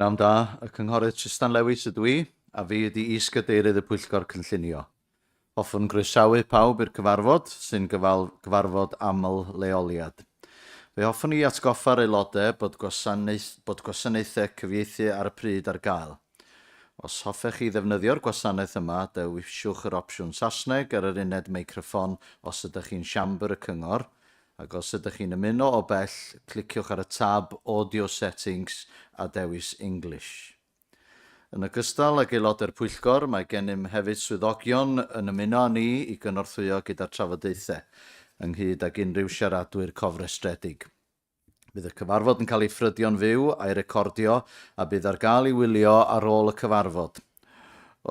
Nawn da, y cynghorydd Tristan Lewis ydw I, a fi ydi is-gadeirydd y Pwyllgor Cynllunio. Hoffwn groesawu pawb i'r cyfarfod, sy'n gyfarfod aml leoliad. Fe hoffwn i atgoffa'r aelodau bod gwasanaethau cyfieithu ar y pryd ar gael. Os hoffech chi ddefnyddio'r gwasanaeth yma, dewiswch yr opsiwn Saesneg ar yr uned meicroffon os ydych chi'n siambr y cyngor, ac os ydych chi'n ymuno o bell, cliciwch ar y tab Audio Settings a dewis English. Yn ogystal ag aelodau'r Pwyllgor, mae gennym hefyd swyddogion yn ymuno ni i gynorthwyo gyda'r trafodaethau, ynghyd ag unrhyw siaradwyr cofrestredig. Bydd y cyfarfod yn cael ei ffrydio'n fyw a'i recordio a bydd ar gael ei wylio ar ôl y cyfarfod.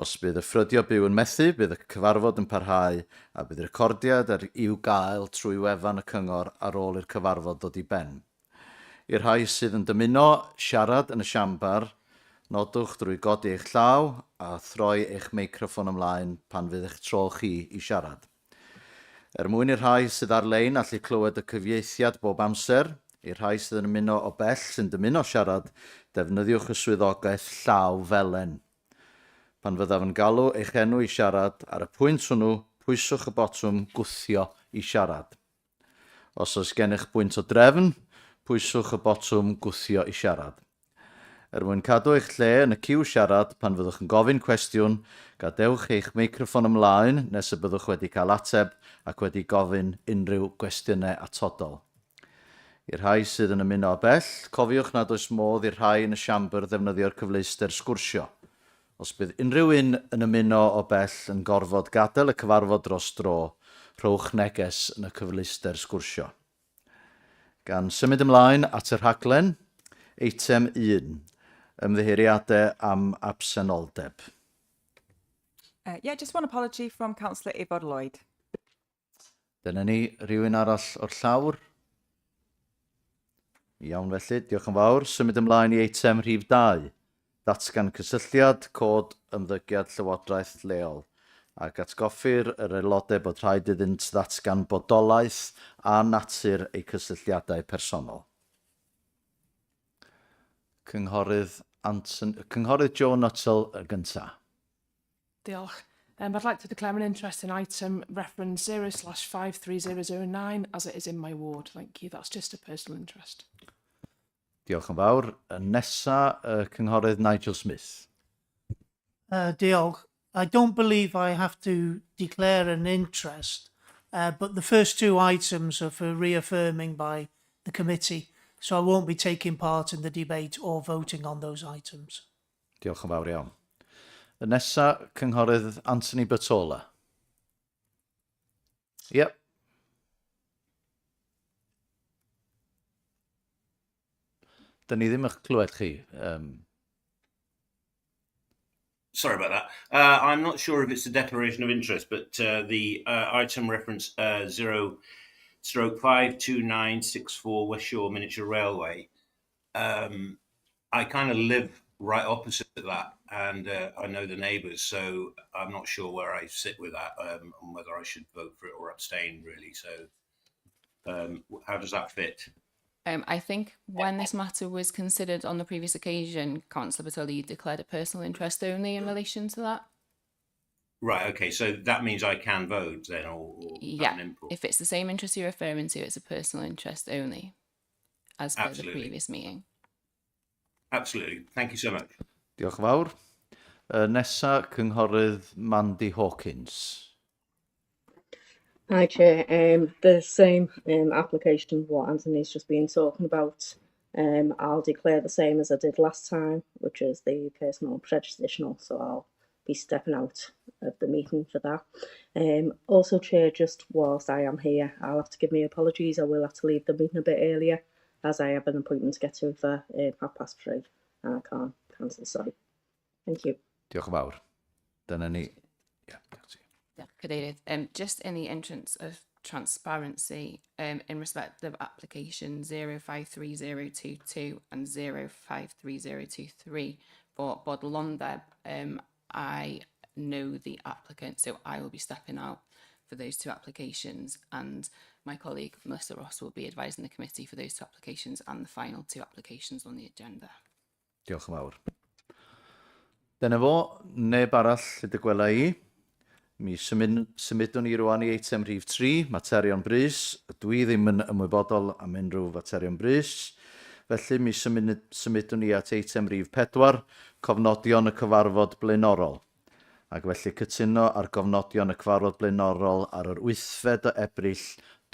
Os bydd y ffrydio byw yn methu, bydd y cyfarfod yn parhau a bydd recordiad i'w gael trwy wefan y cyngor ar ôl i'r cyfarfod ddod i ben. I'r rhai sydd yn dymuno siarad yn y siambar, nodwch drwy godi eich llaw a throi eich meicroffon ymlaen pan fydd eich tro chi i siarad. Mwyn i'r rhai sydd ar-lein allu clywed y cyfieithiad bob amser, i'r rhai sydd yn ymuno o bell sy'n dymuno siarad, defnyddiwch y swyddogaeth llaw felen. Pan fyddaf yn galw eich enw i siarad, ar y pwynt hwnnw, pwyswch y botwm gwthio i siarad. Os oes gennych bwynt o drefn, pwyswch y botwm gwthio i siarad. Mwyn cadw eich lle yn y ciw siarad pan fyddwch yn gofyn cwestiwn, gadewch eich meicroffon ymlaen nes y byddwch wedi cael ateb ac wedi gofyn unrhyw gwestiynau atodol. I'r rhai sydd yn ymuno o bell, cofiwch nad oes modd i'r rhai yn y siambr ddefnyddio'r cyfleuster sgwrsio. Os bydd unrhyw un yn ymuno o bell yn gorfod gadael y cyfarfod dros dro, rhowch neges yn y cyfleuster sgwrsio. Gan symud ymlaen at y rhaglen, eitem 1, ymddiheuriadau am absenoldeb. Just one apology from Councillor Yvonne Lloyd. Dyna ni, rhywun arall o'r llawr? Iawn felly, diolch yn fawr. Symud ymlaen i eitem rhif 2. Datgan cysylltiad, cod ymddygiad llywodraeth leol, ac atgoffir yr aelodau bod rhaid iddynt ddatgan bodolaeth a natur eu cysylltiadau personol. Cynghorydd Joe Nuttall y gyntaf. Diolch. I'd like to declare an interest in item reference 0/53009 as it is in my ward. Thank you. That's just a personal interest. Diolch yn fawr. Nesa, cynghorydd Nigel Smith. Diolch. I don't believe I have to declare an interest, but the first two items are for reaffirming by the committee, so I won't be taking part in the debate or voting on those items. Diolch yn fawr iawn. Nesa, cynghorydd Anthony Bertola. Yep. Da ni ddim eich clywed chi. Sorry about that. I'm not sure if it's a declaration of interest, but the item reference 0/52964 West Shore Miniature Railway. I kind of live right opposite that, and I know the neighbours, so I'm not sure where I sit with that, and whether I should vote for it or abstain, really. So how does that fit? I think when this matter was considered on the previous occasion, Councillor Bertoli declared a personal interest only in relation to that. Right, okay, so that means I can vote then, or yeah, if it's the same interest you're referring to, it's a personal interest only, as per the previous meeting. Absolutely, thank you so much. Diolch yn fawr. Nesa, cynghorydd Mandy Hawkins. Hi Chair, the same application what Anthony's just been talking about. I'll declare the same as I did last time, which is the personal prejudicial, so I'll be stepping out of the meeting for that. Also Chair, just whilst I am here, I'll have to give me apologies. I will have to leave the meeting a bit earlier as I have an appointment to get to for 3:30 and I can't cancel, sorry. Thank you. Diolch yn fawr. Dyna ni. Just in the interest of transparency, in respect of application 053022 and 053023 for Bodlondeb, I know the applicant, so I will be stepping out for those two applications, and my colleague Melissa Ross will be advising the committee for those two applications and the final two applications on the agenda. Diolch yn fawr. Dyna fo, neb arall ydw gwela i. Mi symudwn ni rwan i eitem rhif 3, materion brys. Dwi ddim yn ymwybodol am unrhyw faterion brys. Felly mi symudwn ni at eitem rhif 4, cofnodion y cyfarfod blaenorol. Ac felly cytuno ar gofnodion y cyfarfod blaenorol ar yr 8fed o Ebrill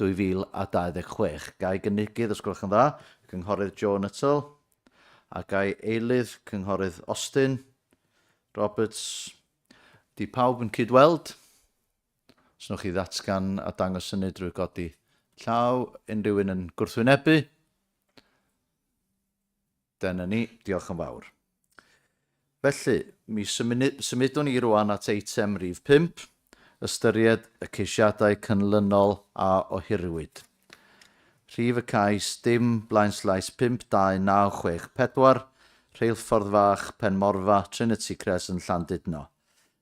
2026. Gai gynigydd, os gwelwch yn dda, Cynghorydd Joe Nuttall, a gai eilydd Cynghorydd Austin, Roberts. Di pawb yn cydweld? Os nwch chi ddatgan a dangos hynny drwy godi llaw, unrhyw un yn gwrthwynebu? Dyna ni, diolch yn fawr. Felly, mi symudwn ni rwan at eitem rhif 5, ystyried y ceisiadau cynlynol a ohiriwyd. Rhif y cais dim blaenslais 52964, rheilffordd fach Penmorfa, Trinity Crescent, Llandudno.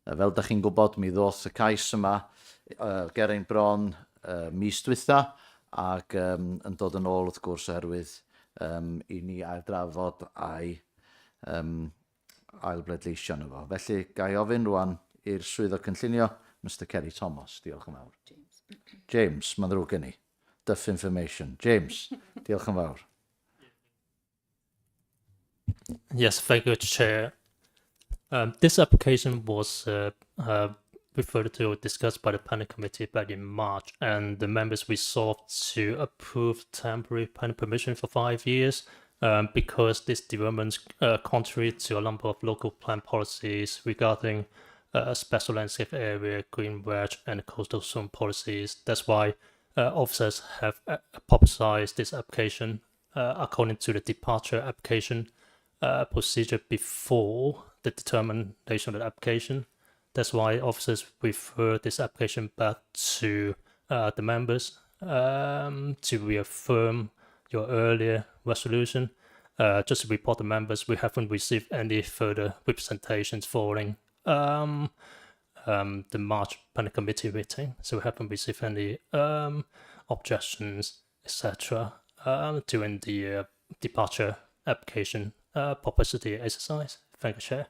Fel da chi'n gwybod, mi ddoth y cais yma ger ein bron mis dwytha ac yn dod yn ôl wrth gwrs oherwydd i ni aildrafod a'i ailbledleisio yno fo. Felly, gai ofyn rwan i'r swyddog cynllunio, Mr Kerry Thomas. Diolch yn fawr. James, mae'n ddrwg gen i. Duff information. James, diolch yn fawr. Yes, thank you, Chair. This application was referred to or discussed by the planning committee back in March, and the members resolved to approve temporary planning permission for 5 years because this development is contrary to a number of local plan policies regarding special landscape area, green wedge, and coastal zone policies. That's why officers have publicized this application according to the departure application procedure before the determination of the application. That's why officers refer this application back to the members to reaffirm your earlier resolution. Just to report the members, we haven't received any further representations following the March Planning Committee meeting, so we haven't received any objections, etc. During the departure application publicity exercise. Thank you, Chair.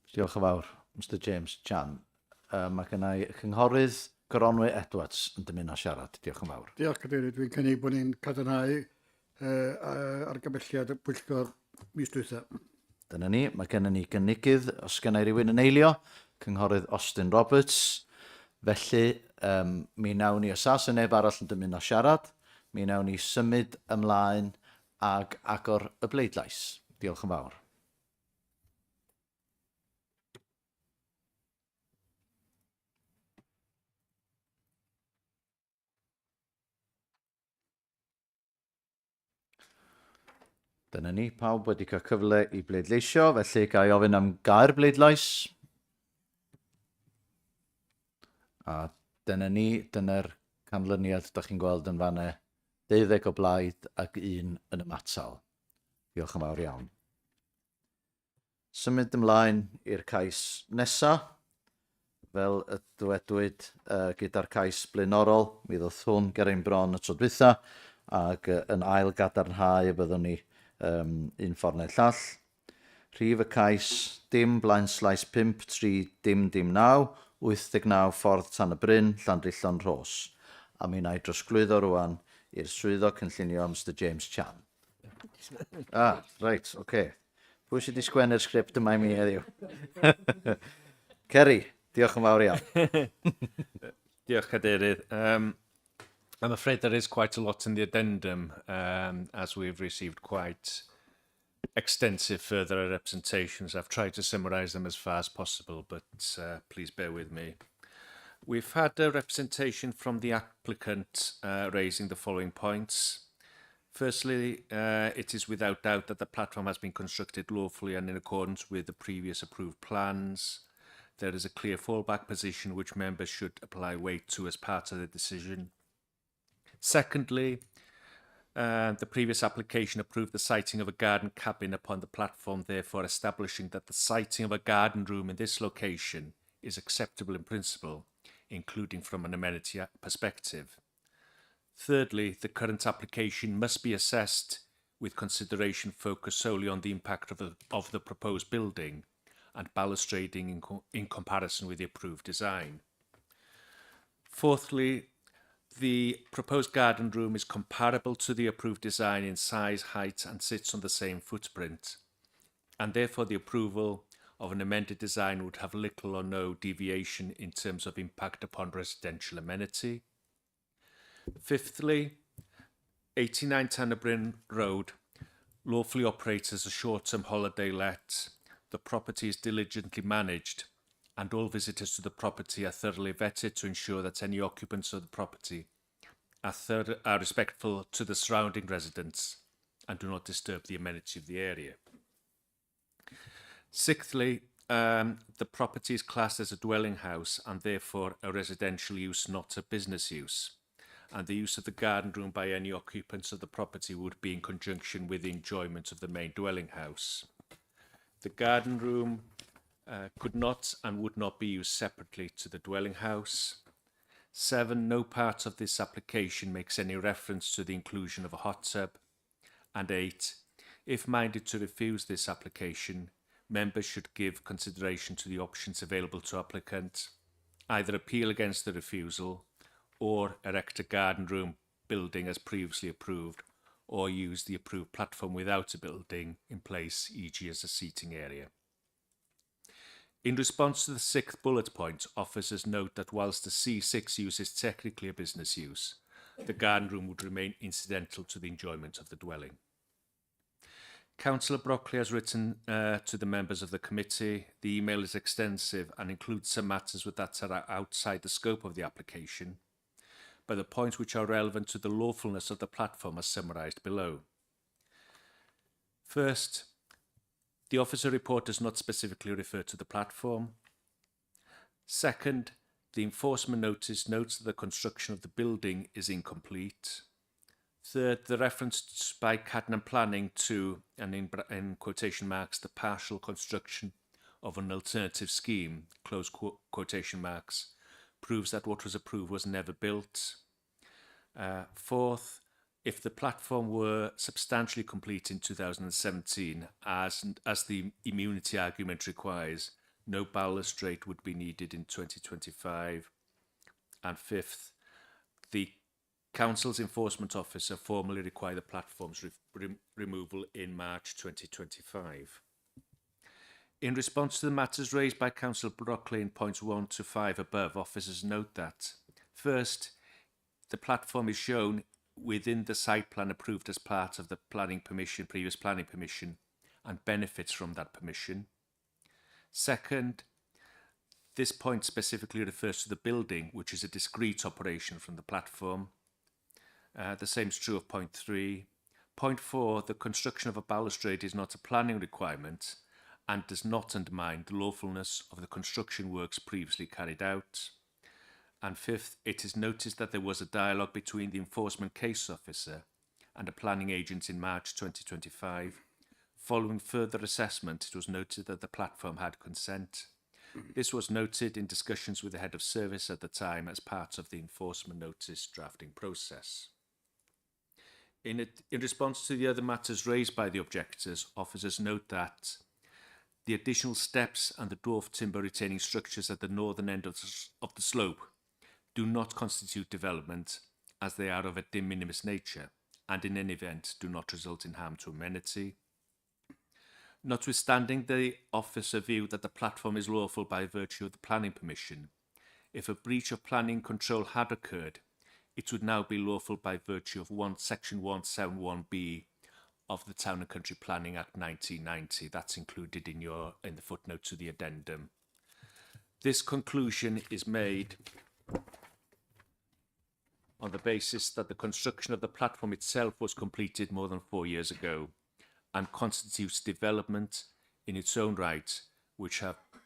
Diolch yn fawr, Mr James Chan. Mae gynna i Cynghorydd Gronwy Edwards yn dymuno siarad. Diolch yn fawr. Diolch, Cadeirydd. Dwi'n cynnig bod ni'n cadarnhau argymelliad y Pwyllgor mis dwytha. Dyna ni, mae gennym ni gynigydd, os gynna i rywun yn eilio, Cynghorydd Austin Roberts. Felly, mi nawn ni, os as y neb arall yn dymuno siarad, mi nawn ni symud ymlaen ag agor y bleidlais. Diolch yn fawr. Dyna ni, pawb wedi cael cyfle i bleidleisio, felly gai ofyn am gair bleidlais. A dyna ni, dyna'r canlyniad da chi'n gweld yn fanne, 12 o blaid ac 1 yn ymatal. Diolch yn fawr iawn. Symud ymlaen i'r cais nesa. Fel y dywedwyd gyda'r cais blaenorol, mi ddoth hwn ger ein bron y tro dwytha, ac yn ail gadarnhau y byddwn ni un ffordd neu'r llall. Rhif y cais dim blaenslais 5319, 89 ffordd Tan y Bryn, Llandrillo'n Rhos. A mi wna i drosglwyddo rwan i'r swyddog cynllunio Mr James Chan. Reit, oce. Pwy sydd wedi sgwennu'r sgript yma i mi heddiw? Kerry, diolch yn fawr iawn. Diolch, Cadeirydd. I'm afraid there is quite a lot in the addendum, as we've received quite extensive further representations. I've tried to summarise them as far as possible, but please bear with me. We've had a representation from the applicant raising the following points. Firstly, it is without doubt that the platform has been constructed lawfully and in accordance with the previous approved plans. There is a clear fallback position which members should apply weight to as part of the decision. Secondly, the previous application approved the siting of a garden cabin upon the platform, therefore establishing that the siting of a garden room in this location is acceptable in principle, including from an amenity perspective. Thirdly, the current application must be assessed with consideration focused solely on the impact of the proposed building and balustrading in comparison with the approved design. Fourthly, the proposed garden room is comparable to the approved design in size, height, and sits on the same footprint, and therefore the approval of an amended design would have little or no deviation in terms of impact upon residential amenity. Fifthly, 89 Tannerbryn Road lawfully operates as a short-term holiday let. The property is diligently managed and all visitors to the property are thoroughly vetted to ensure that any occupants of the property are respectful to the surrounding residents and do not disturb the amenity of the area. Sixthly, the property is classed as a dwelling house and therefore a residential use, not a business use. And the use of the garden room by any occupants of the property would be in conjunction with the enjoyment of the main dwelling house. The garden room could not and would not be used separately to the dwelling house. 7. No part of this application makes any reference to the inclusion of a hot tub. And 8. If minded to refuse this application, members should give consideration to the options available to applicant, either appeal against the refusal or erect a garden room building as previously approved, or use the approved platform without a building in place, e.g. as a seating area. In response to the 6th bullet point, officers note that whilst the C6 use is technically a business use, the garden room would remain incidental to the enjoyment of the dwelling. Councillor Brockley has written to the members of the committee. The email is extensive and includes some matters that are outside the scope of the application, but the points which are relevant to the lawfulness of the platform are summarised below. First, the officer report does not specifically refer to the platform. Second, the enforcement notice notes that the construction of the building is incomplete. Third, the reference by Cadnan Planning to, and in quotation marks, the partial construction of an alternative scheme, close quotation marks, proves that what was approved was never built. Fourth, if the platform were substantially complete in 2017, as the immunity argument requires, no balustrade would be needed in 2025. And fifth, the Council's enforcement officer formally required the platform's removal in March 2025. In response to the matters raised by Councillor Brockley in points 1 to 5 above, officers note that, first, the platform is shown within the site plan approved as part of the previous planning permission, and benefits from that permission. Second, this point specifically refers to the building, which is a discrete operation from the platform. The same is true of point 3. Point 4, the construction of a balustrade is not a planning requirement and does not undermine the lawfulness of the construction works previously carried out. And fifth, it is noticed that there was a dialogue between the enforcement case officer and a planning agent in March 2025. Following further assessment, it was noted that the platform had consent. This was noted in discussions with the head of service at the time as part of the enforcement notice drafting process. In response to the other matters raised by the objectors, officers note that the additional steps and the dwarf timber retaining structures at the northern end of the slope do not constitute development, as they are of a de minimis nature, and in any event do not result in harm to amenity. Notwithstanding the officer view that the platform is lawful by virtue of the planning permission, if a breach of planning control had occurred, it would now be lawful by virtue of Section 171B of the Town and Country Planning Act 1990. That's included in the footnote to the addendum. This conclusion is made on the basis that the construction of the platform itself was completed more than 4 years ago and constitutes development in its own right, which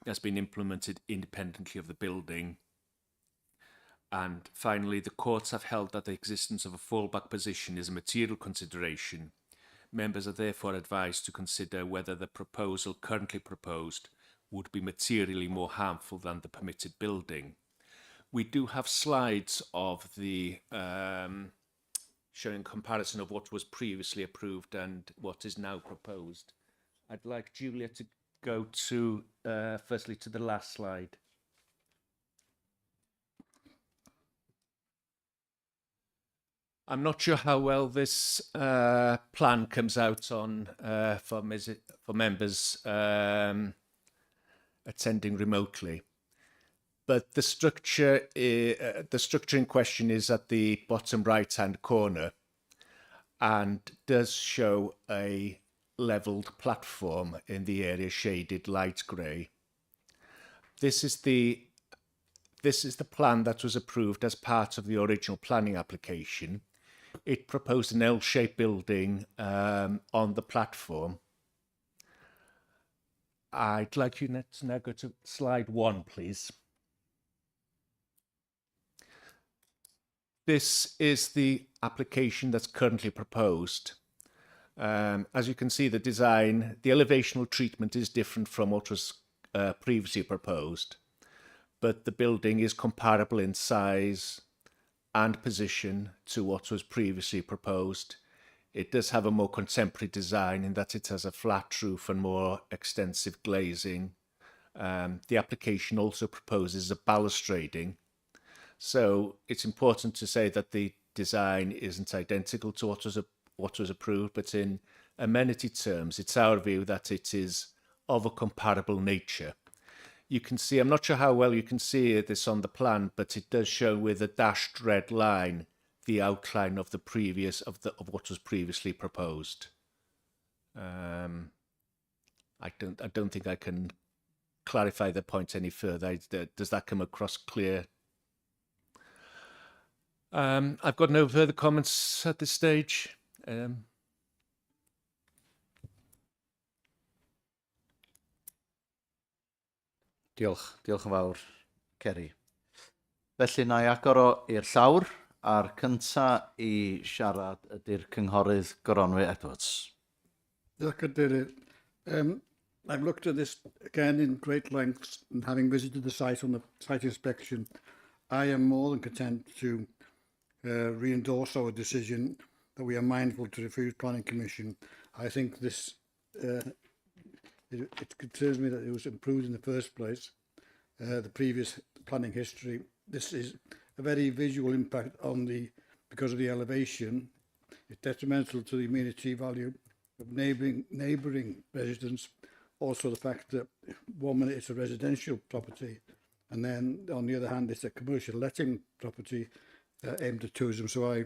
has been implemented independently of the building. And finally, the courts have held that the existence of a fallback position is a material consideration. Members are therefore advised to consider whether the proposal currently proposed would be materially more harmful than the permitted building. We do have slides of the showing comparison of what was previously approved and what is now proposed. I'd like Julia to go to, firstly, to the last slide. I'm not sure how well this plan comes out on for members attending remotely, but the structure in question is at the bottom right-hand corner, and does show a levelled platform in the area shaded light grey. This is the plan that was approved as part of the original planning application. It proposed an L-shaped building on the platform. I'd like you to now go to slide 1, please. This is the application that's currently proposed. As you can see, the design, the elevational treatment is different from what was previously proposed, but the building is comparable in size and position to what was previously proposed. It does have a more contemporary design in that it has a flat roof and more extensive glazing. The application also proposes a balustrading. So it's important to say that the design isn't identical to what was approved, but in amenity terms, it's our view that it is of a comparable nature. You can see, I'm not sure how well you can see this on the plan, but it does show with a dashed red line the outline of the previous of what was previously proposed. I don't think I can clarify the point any further. Does that come across clear? I've got no further comments at this stage. Diolch yn fawr, Ceri. Felly na i agor o i'r llawr, a'r cynta i siarad ydy'r cynghorydd Goronwy Edwards. Diolch Cadeirydd. I've looked at this again in great lengths, and having visited the site on the site inspection, I am more than content to re-endorse our decision that we are mindful to refuse Planning Commission. I think this it concerns me that it was improved in the first place, the previous planning history. This is a very visual impact because of the elevation. It's detrimental to the amenity value of neighbouring residents. Also the fact that 1 minute it's a residential property, and then on the other hand it's a commercial letting property aimed at tourism. So I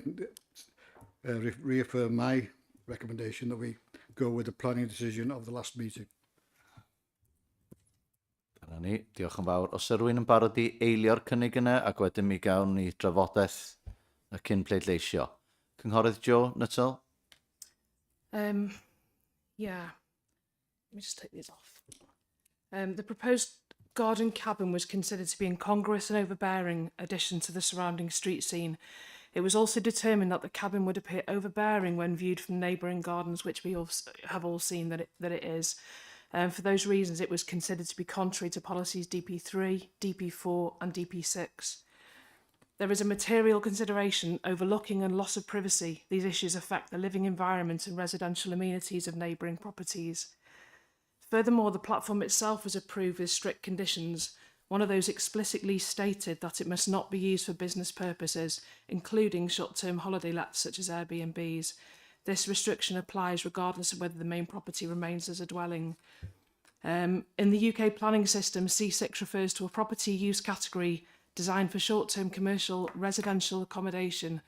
reaffirm my recommendation that we go with the planning decision of the last meeting. Dyna ni, diolch yn fawr. Os yw rhywun yn barod i eilio'r cynnig yna, ac wedyn mi gawn ni drafodaeth y cyn pleidleisio. Cynghorydd Joe Nuttall? Yeah, let me just take these off. The proposed garden cabin was considered to be incongruous and overbearing addition to the surrounding street scene. It was also determined that the cabin would appear overbearing when viewed from neighbouring gardens, which we have all seen that it is. For those reasons, it was considered to be contrary to policies DP3, DP4 and DP6. There is a material consideration, overlooking and loss of privacy. These issues affect the living environment and residential amenities of neighbouring properties. Furthermore, the platform itself was approved with strict conditions. One of those explicitly stated that it must not be used for business purposes, including short-term holiday lets such as Airbnbs. This restriction applies regardless of whether the main property remains as a dwelling. In the UK planning system, C6 refers to a property use category designed for short-term commercial residential accommodation.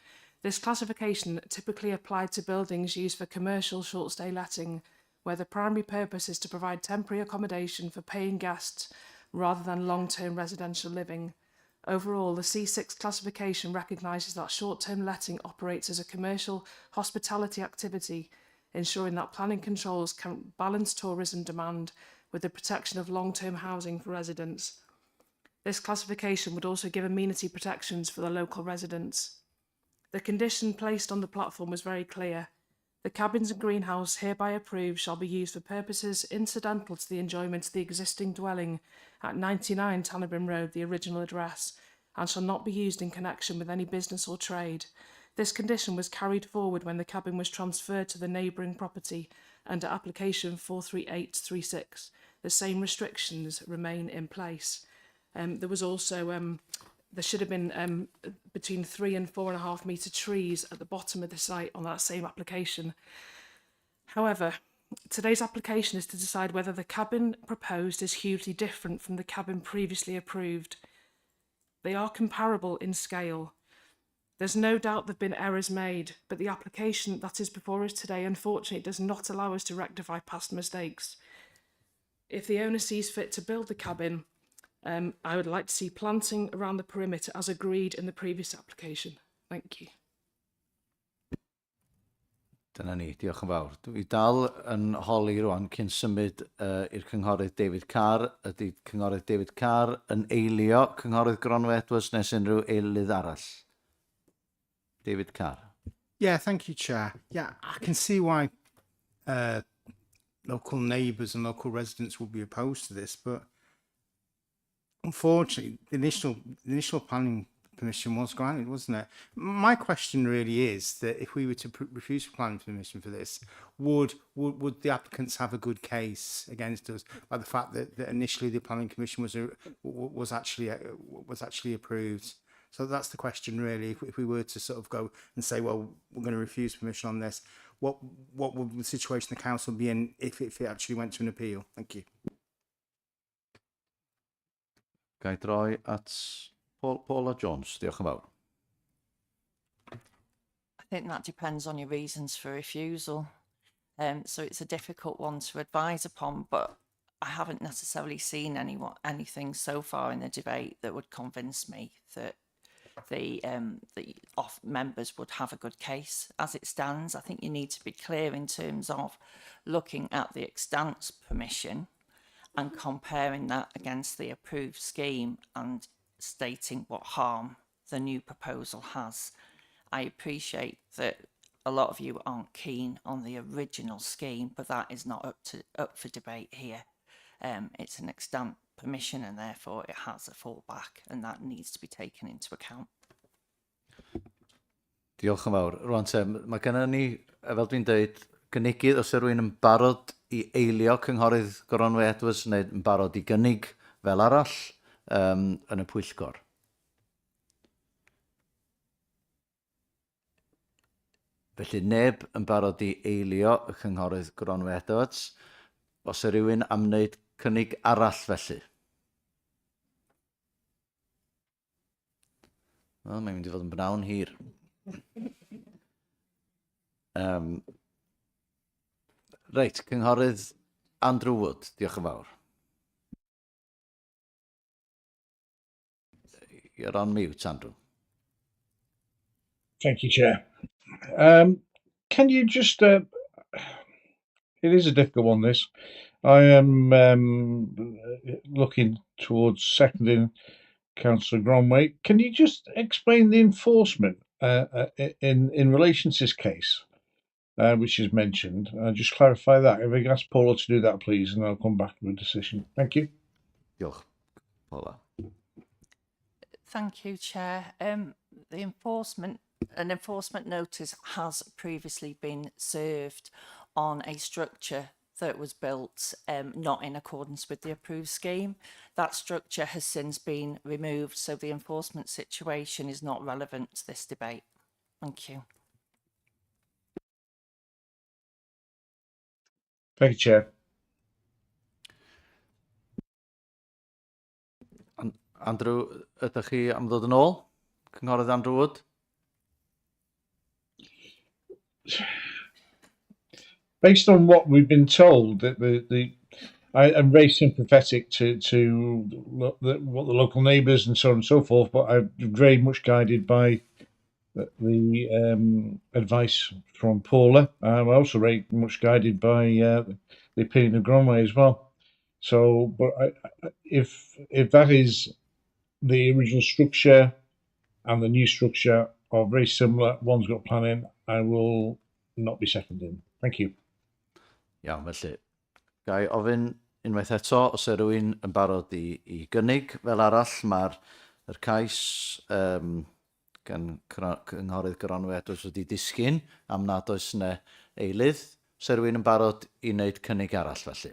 This classification typically applied to buildings used for commercial short-stay letting, where the primary purpose is to provide temporary accommodation for paying guests rather than long-term residential living. Overall, the C6 classification recognises that short-term letting operates as a commercial hospitality activity, ensuring that planning controls can balance tourism demand with the protection of long-term housing for residents. This classification would also give amenity protections for the local residents. The condition placed on the platform was very clear. The cabins and greenhouse hereby approved shall be used for purposes incidental to the enjoyment of the existing dwelling at 99 Tannebrim Road, the original address, and shall not be used in connection with any business or trade. This condition was carried forward when the cabin was transferred to the neighbouring property under application 43836. The same restrictions remain in place. There was also, there should have been between 3 and 4.5 metre trees at the bottom of the site on that same application. However, today's application is to decide whether the cabin proposed is hugely different from the cabin previously approved. They are comparable in scale. There's no doubt there have been errors made, but the application that is before us today unfortunately does not allow us to rectify past mistakes. If the owner sees fit to build the cabin, I would like to see planting around the perimeter as agreed in the previous application. Thank you. Dyna ni, diolch yn fawr. Dwi dal yn holi rwan cyn symud i'r cynghorydd David Carr. Ydy cynghorydd David Carr yn eilio cynghorydd Gronwy Edwards nes unrhyw eilydd arall? David Carr. Yeah, thank you, Chair. Yeah, I can see why local neighbours and local residents would be opposed to this, but unfortunately, the initial planning permission was granted, wasn't it? My question really is that if we were to refuse planning permission for this, would the applicants have a good case against us by the fact that initially the planning commission was actually approved? So that's the question really. If we were to sort of go and say, well, we're going to refuse permission on this, what would the situation the council be in if it actually went to an appeal? Thank you. Ga I droi at Paula Jones. Diolch yn fawr. I think that depends on your reasons for refusal. So it's a difficult one to advise upon, but I haven't necessarily seen anything so far in the debate that would convince me that the members would have a good case. As it stands, I think you need to be clear in terms of looking at the extant permission and comparing that against the approved scheme and stating what harm the new proposal has. I appreciate that a lot of you aren't keen on the original scheme, but that is not up for debate here. It's an extant permission and therefore it has a fallback, and that needs to be taken into account. Diolch yn fawr. Rwan te, mae gennym ni, fel dwi'n dweud, gynigydd os yw rwy'n yn barod i eilio cynghorydd Gronwy Edwards neu yn barod i gynnig fel arall yn y Pwyllgor. Felly neb yn barod i eilio y cynghorydd Gronwy Edwards. Os yw rhywun am wneud cynnig arall felly? Wel, mae'n mynd i fod yn bnawn hir. Reit, cynghorydd Andrew Wood, diolch yn fawr. You're on mute, Andrew. Thank you, Chair. Can you just, it is a difficult one, this. I am looking towards seconding Councillor Gronwy. Can you just explain the enforcement in relation to this case, which is mentioned? Just clarify that. If I can ask Paula to do that, please, and I'll come back with a decision. Thank you. Diolch, Paula. Thank you, Chair. An enforcement notice has previously been served on a structure that was built not in accordance with the approved scheme. That structure has since been removed, so the enforcement situation is not relevant to this debate. Thank you. Thank you, Chair. Andrew, ydych chi am ddod yn ôl? Cynghorydd Andrew Wood? Based on what we've been told, that I am very sympathetic to what the local neighbours and so on and so forth, but I'm very much guided by the advice from Paula. I'm also very much guided by the opinion of Gronwy as well. So, but if that is the original structure and the new structure are very similar, one's got planning, I will not be seconding. Thank you. Iawn, felly. Gai ofyn unwaith eto, os yw rhywun yn barod i gynnig fel arall, mae'r cais gan cynghorydd Gronwy Edwards wedi disgyn am nad oes yna eilydd. Oes rhywun yn barod i wneud cynnig arall felly?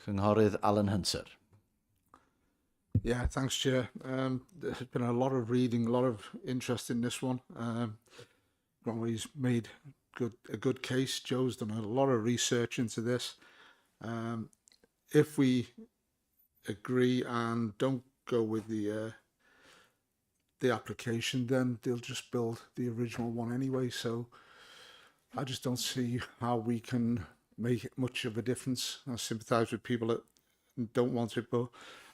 Cynghorydd Alan Hunter. Yeah, thanks, Chair. There's been a lot of reading, a lot of interest in this one. Gronwy's made a good case. Joe's done a lot of research into this. If we agree and don't go with the application, then they'll just build the original one anyway. So I just don't see how we can make much of a difference. I sympathise with people that don't want it, but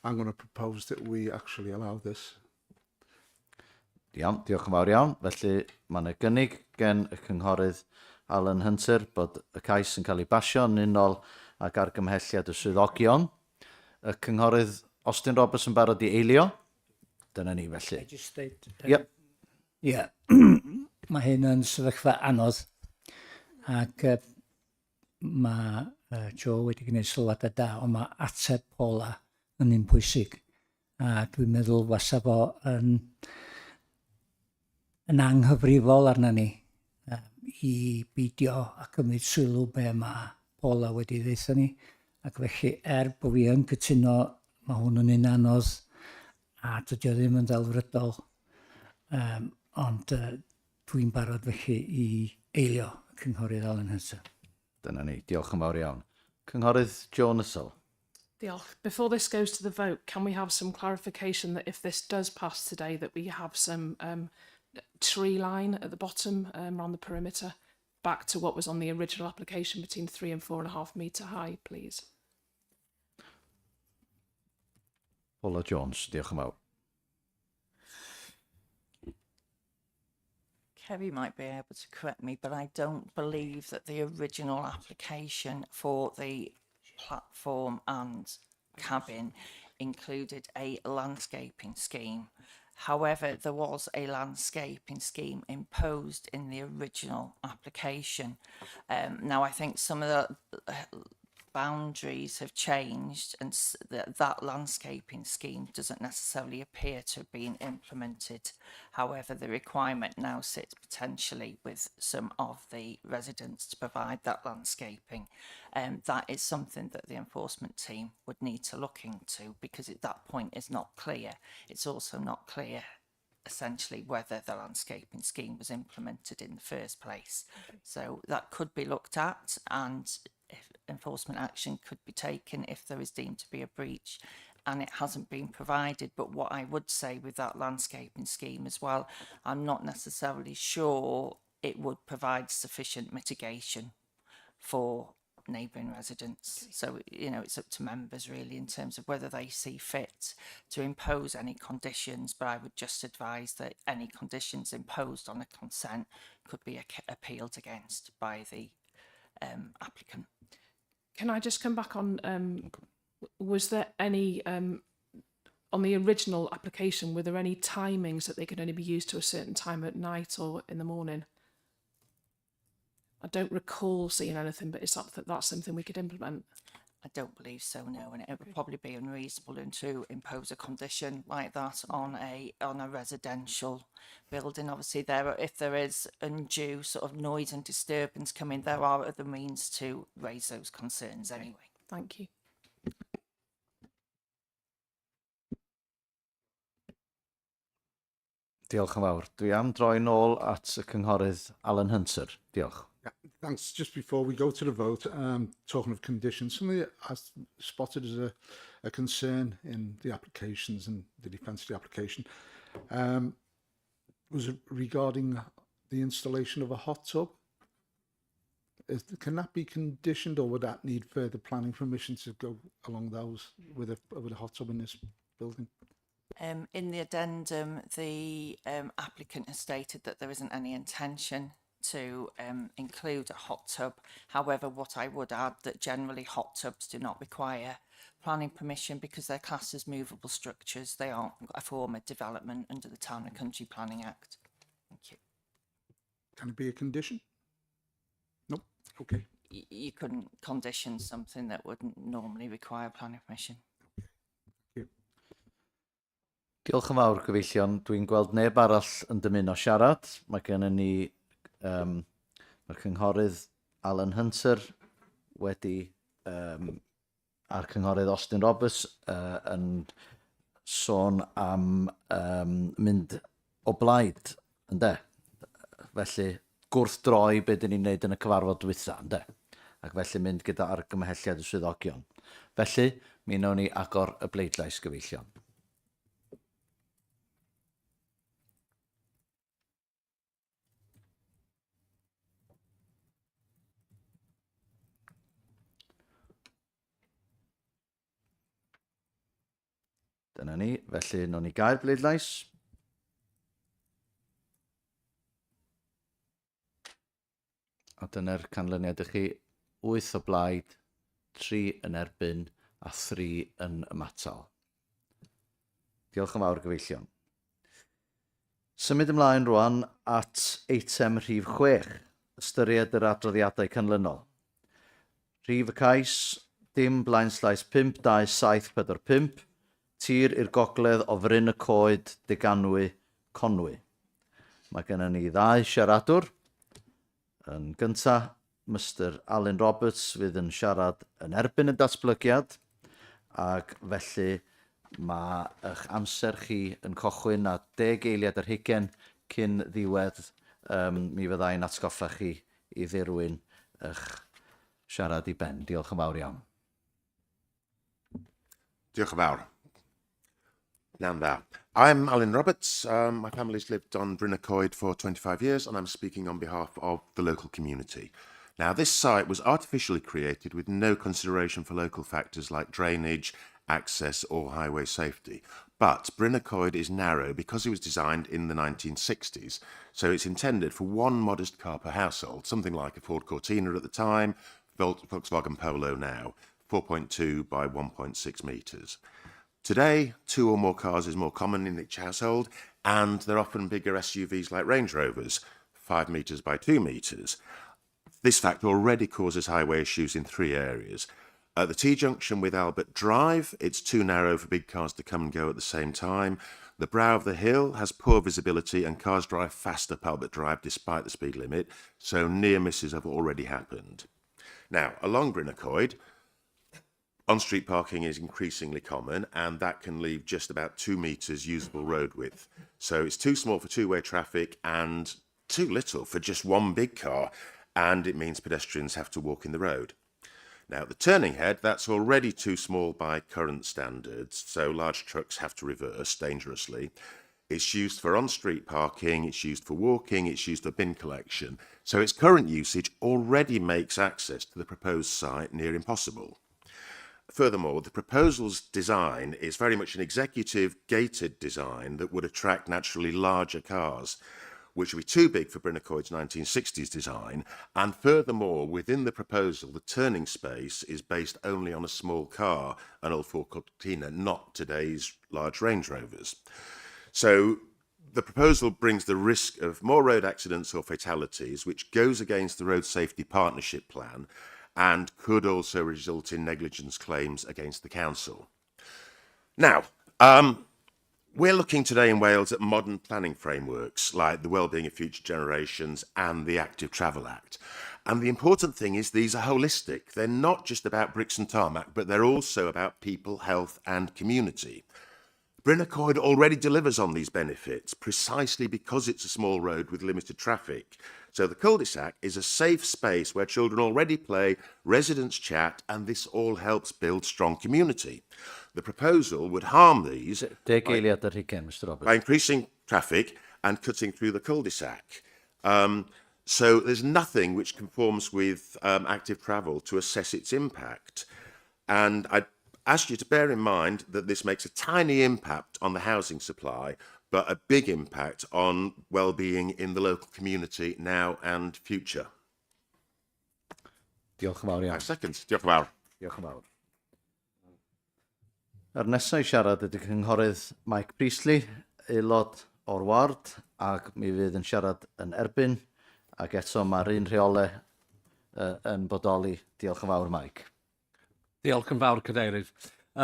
I'm going to propose that we actually allow this. Iawn, diolch yn fawr iawn. Felly mae yna gynnig gen y cynghorydd Alan Hunter bod y cais yn cael ei basio yn unol ag argymhelliad y swyddogion. Y cynghorydd Austin Roberts yn barod i eilio. Dyna ni felly. Ie, mae hyn yn sefyllfa anodd ac mae Joe wedi gwneud sylwadau da, ond mae ateb Paula yn un pwysig. A dwi'n meddwl wasa fo yn anghyfrifol arna ni i beidio a cymryd sylw be mae Paula wedi ddeitha ni. Ac felly, bod fi yn cytuno, mae hwn yn un anodd a dydy o ddim yn ddelfrydol. Ond dwi'n barod felly i eilio y cynghorydd Alan Hunter. Dyna ni, diolch yn fawr iawn. Cynghorydd Joe Nussel. Diolch. Before this goes to the vote, can we have some clarification that if this does pass today, that we have some tree line at the bottom around the perimeter, back to what was on the original application between 3 and 4.5 metre high, please? Paula Jones, diolch yn fawr. Kerry might be able to correct me, but I don't believe that the original application for the platform and cabin included a landscaping scheme. However, there was a landscaping scheme imposed in the original application. Now, I think some of the boundaries have changed and that landscaping scheme doesn't necessarily appear to have been implemented. However, the requirement now sits potentially with some of the residents to provide that landscaping. That is something that the enforcement team would need to look into, because at that point is not clear. It's also not clear essentially whether the landscaping scheme was implemented in the first place. So that could be looked at, and if enforcement action could be taken if there is deemed to be a breach and it hasn't been provided. But what I would say with that landscaping scheme as well, I'm not necessarily sure it would provide sufficient mitigation for neighbouring residents. So, you know, it's up to members really in terms of whether they see fit to impose any conditions, but I would just advise that any conditions imposed on a consent could be appealed against by the applicant. Can I just come back on, was there any, on the original application, were there any timings that they could only be used to a certain time at night or in the morning? I don't recall seeing anything, but is that's something we could implement? I don't believe so, no, and it would probably be unreasonable to impose a condition like that on a residential building. Obviously, if there is undue sort of noise and disturbance coming, there are other means to raise those concerns anyway. Thank you. Diolch yn fawr. Dwi am droi nôl at y cynghorydd Alan Hunter. Diolch. Yeah, thanks. Just before we go to the vote, talking of conditions, something that I spotted as a concern in the applications and the defence of the application was regarding the installation of a hot tub. Can that be conditioned, or would that need further planning permission to go along those with a hot tub in this building? In the addendum, the applicant has stated that there isn't any intention to include a hot tub. However, what I would add that generally hot tubs do not require planning permission because they're classed as movable structures. They aren't a form of development under the Town and Country Planning Act. Thank you. Can it be a condition? Nope. Okay. You couldn't condition something that wouldn't normally require planning permission. Thank you. Diolch yn fawr, gyfeillion. Dwi'n gweld neb arall yn dymuno siarad. Mae gennym ni mae'r cynghorydd Alan Hunter a'r cynghorydd Austin Roberts yn sôn am mynd o blaid, ynde? Felly, gwrthdroi be dyn ni'n neud yn y cyfarfod dwytha, ynde? Ac felly mynd gyda argymhelliad y swyddogion. Felly, mi wnawn ni agor y bleidlais, gyfeillion. Dyna ni, felly wnawn ni gael bleidlais. A dyna'r canlyniad i chi, 8 o blaid, 3 yn erbyn a 3 yn ymatal. Diolch yn fawr, gyfeillion. Symud ymlaen rwan at eitem rhif 6, ystyried yr adroddiadau canlynol. Rhif y cais, dim blaenslais 52745, tir i'r gogledd o Fryn y Coed, Deganwy, Conwy. Mae gennym ni 2 siaradwr. Yn gyntaf, Mr Alan Roberts fydd yn siarad yn erbyn y datblygiad, ac felly mae eich amser chi yn cochwyn a 10 eiliad ar 20 cyn ddiwedd. Mi fyddai'n atgoffa chi i ddirwyn eich siarad i ben. Diolch yn fawr iawn. Diolch yn fawr. Na'n dda. I'm Alan Roberts. My family's lived on Bryn y Coed for 25 years, and I'm speaking on behalf of the local community. Now, this site was artificially created with no consideration for local factors like drainage, access, or highway safety. But Bryn y Coed is narrow because it was designed in the 1960s, so it's intended for one modest car per household, something like a Ford Cortina at the time, Volkswagen Polo now, 4.2 by 1.6 metres. Today, 2 or more cars is more common in each household, and they're often bigger SUVs like Range Rovers, 5 metres by 2 metres. This fact already causes highway issues in 3 areas. At the T-junction with Albert Drive, it's too narrow for big cars to come and go at the same time. The brow of the hill has poor visibility and cars drive fast up Albert Drive despite the speed limit, so near misses have already happened. Now, along Bryn y Coed, on-street parking is increasingly common, and that can leave just about 2 metres usable road width. So it's too small for two-way traffic and too little for just one big car, and it means pedestrians have to walk in the road. Now, the turning head, that's already too small by current standards, so large trucks have to reverse dangerously. It's used for on-street parking, it's used for walking, it's used for bin collection. So its current usage already makes access to the proposed site near impossible. Furthermore, the proposal's design is very much an executive gated design that would attract naturally larger cars, which would be too big for Bryn y Coed's 1960s design. And furthermore, within the proposal, the turning space is based only on a small car, an old Ford Cortina, not today's large Range Rovers. So the proposal brings the risk of more road accidents or fatalities, which goes against the Road Safety Partnership Plan, and could also result in negligence claims against the council. Now, we're looking today in Wales at modern planning frameworks like the Wellbeing of Future Generations and the Active Travel Act. And the important thing is these are holistic. They're not just about bricks and tarmac, but they're also about people, health and community. Bryn y Coed already delivers on these benefits precisely because it's a small road with limited traffic. So the cul-de-sac is a safe space where children already play, residents chat, and this all helps build strong community. The proposal would harm these by increasing traffic and cutting through the cul-de-sac. So there's nothing which conforms with active travel to assess its impact. And I ask you to bear in mind that this makes a tiny impact on the housing supply, but a big impact on well-being in the local community now and future. Diolch yn fawr iawn. 5 seconds. Diolch yn fawr. Diolch yn fawr. Yr nesaf i siarad ydy cynghorydd Mike Priestley, aelod o'r ward, ac mi fydd yn siarad yn erbyn, ac eto mae'r un rheolau yn bodoli. Diolch yn fawr, Mike. Diolch yn fawr, Cadeirydd.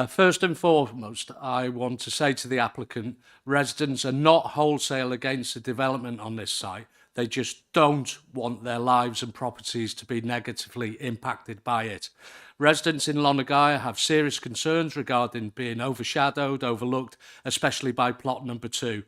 First and foremost, I want to say to the applicant, residents are not wholesale against the development on this site. They just don't want their lives and properties to be negatively impacted by it. Residents in Lonagaya have serious concerns regarding being overshadowed, overlooked, especially by plot number 2.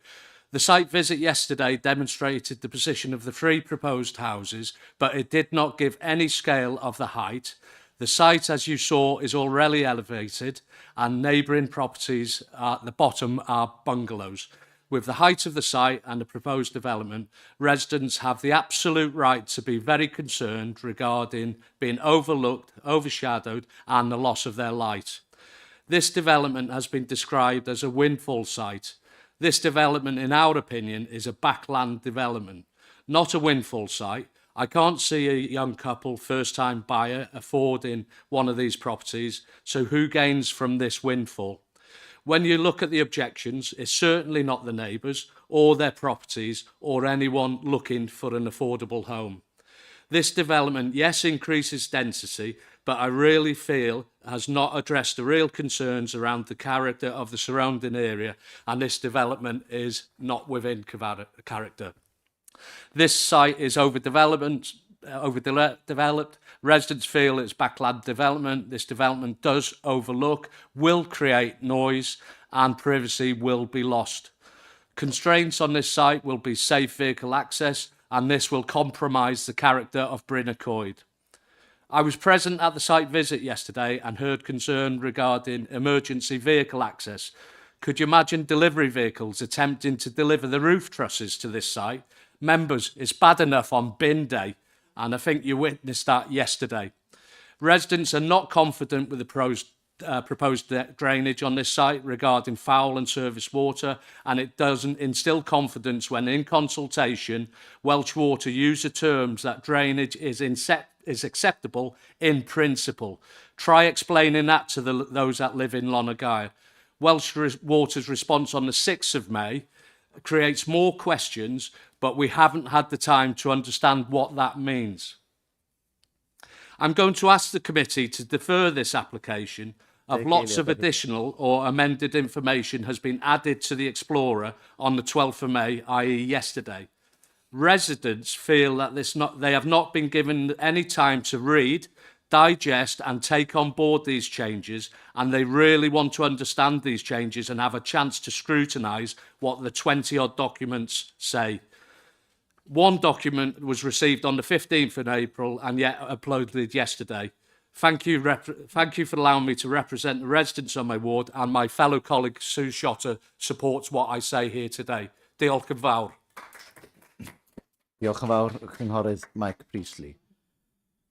The site visit yesterday demonstrated the position of the 3 proposed houses, but it did not give any scale of the height. The site, as you saw, is already elevated, and neighbouring properties at the bottom are bungalows. With the height of the site and the proposed development, residents have the absolute right to be very concerned regarding being overlooked, overshadowed, and the loss of their light. This development has been described as a windfall site. This development, in our opinion, is a backland development, not a windfall site. I can't see a young couple, first-time buyer, affording one of these properties, so who gains from this windfall? When you look at the objections, it's certainly not the neighbours or their properties or anyone looking for an affordable home. This development, yes, increases density, but I really feel has not addressed the real concerns around the character of the surrounding area, and this development is not within character. This site is overdeveloped. Residents feel it's backland development. This development does overlook, will create noise, and privacy will be lost. Constraints on this site will be safe vehicle access, and this will compromise the character of Bryn y Coed. I was present at the site visit yesterday and heard concern regarding emergency vehicle access. Could you imagine delivery vehicles attempting to deliver the roof trusses to this site? Members, it's bad enough on bin day, and I think you witnessed that yesterday. Residents are not confident with the proposed drainage on this site regarding foul and surface water, and it doesn't instill confidence when in consultation, Welsh Water use the terms that drainage is acceptable in principle. Try explaining that to those that live in Lonagaya. Welsh Water's response on the 6th of May creates more questions, but we haven't had the time to understand what that means. I'm going to ask the committee to defer this application of lots of additional or amended information has been added to the Explorer on the 12th of May, i.e. yesterday. Residents feel that they have not been given any time to read, digest and take on board these changes, and they really want to understand these changes and have a chance to scrutinise what the 20-odd documents say. One document was received on the 15th of April and yet uploaded yesterday. Thank you for allowing me to represent the residents of my ward, and my fellow colleague Sue Shotter supports what I say here today. Diolch yn fawr. Diolch yn fawr, Cynghorydd Mike Priestley.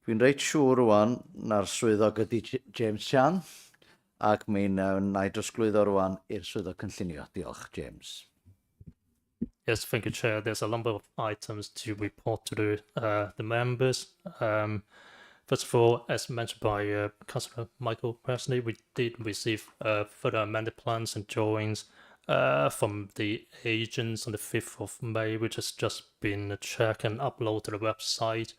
Dwi'n reit siŵr rwan na'r swyddog ydy James Chan, ac mi'n na'i drosglwyddo rwan i'r swyddog cynllunio. Diolch, James. Yes, thank you, Chair. There's a number of items to report to the members. First of all, as mentioned by Councillor Michael Presley, we did receive further amended plans and drawings from the agents on the 5th of May, which has just been checked and uploaded to the website.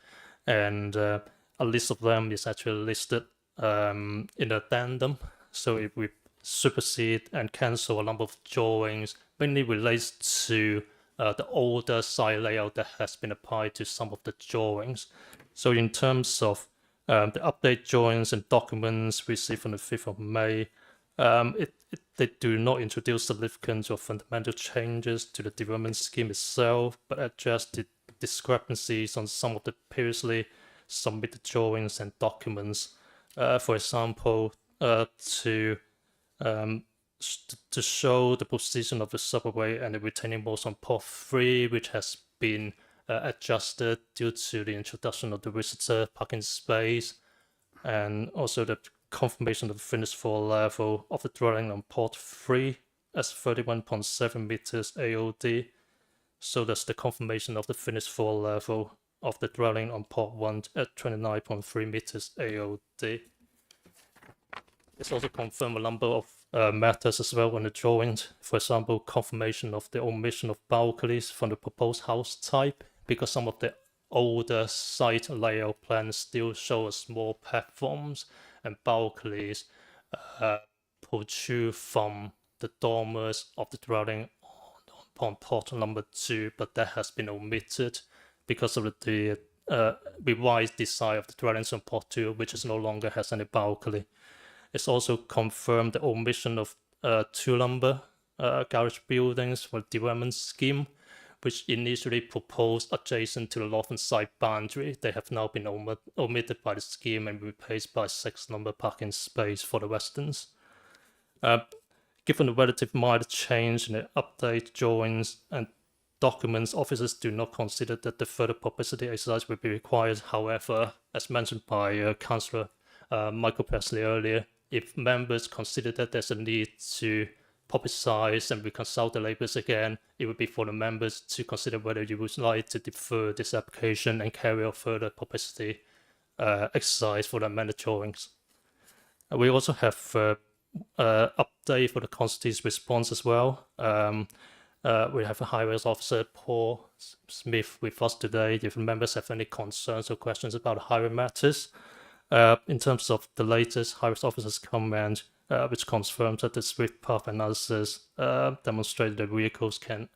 And a list of them is actually listed in the addendum. So if we supersede and cancel a number of drawings, mainly relates to the older site layout that has been applied to some of the drawings. So in terms of the update drawings and documents received on the 5th of May, they do not introduce significant or fundamental changes to the development scheme itself, but address the discrepancies on some of the previously submitted drawings and documents. For example, to show the position of the subway and the retaining walls on port 3, which has been adjusted due to the introduction of the visitor parking space, and also the confirmation of the finished floor level of the dwelling on port 3 as 31.7 meters AOD. So that's the confirmation of the finished floor level of the dwelling on port 1 at 29.3 meters AOD. It's also confirmed a number of matters as well on the drawings. For example, confirmation of the omission of balconies from the proposed house type, because some of the older site layout plans still show small platforms and balconies protrude from the dormers of the dwelling on plot number 2, but that has been omitted because of the revised design of the dwellings on plot 2, which is no longer has any balcony. It's also confirmed the omission of 2 lumber garage buildings for the development scheme, which initially proposed adjacent to the northern side boundary. They have now been omitted by the scheme and replaced by 6 lumber parking space for the residents. Given the relative minor change in the update drawings and documents, officers do not consider that the further publicity exercise will be required. However, as mentioned by Councillor Michael Presley earlier, if members consider that there's a need to publicise and reconsult the labels again, it would be for the members to consider whether you would like to defer this application and carry out further publicity exercise for the amended drawings. We also have update for the constituency's response as well. We have a highways officer, Paul Smith, with us today. If members have any concerns or questions about highway matters, in terms of the latest highways officer's comment, which confirms that the swift path analysis demonstrated that vehicles can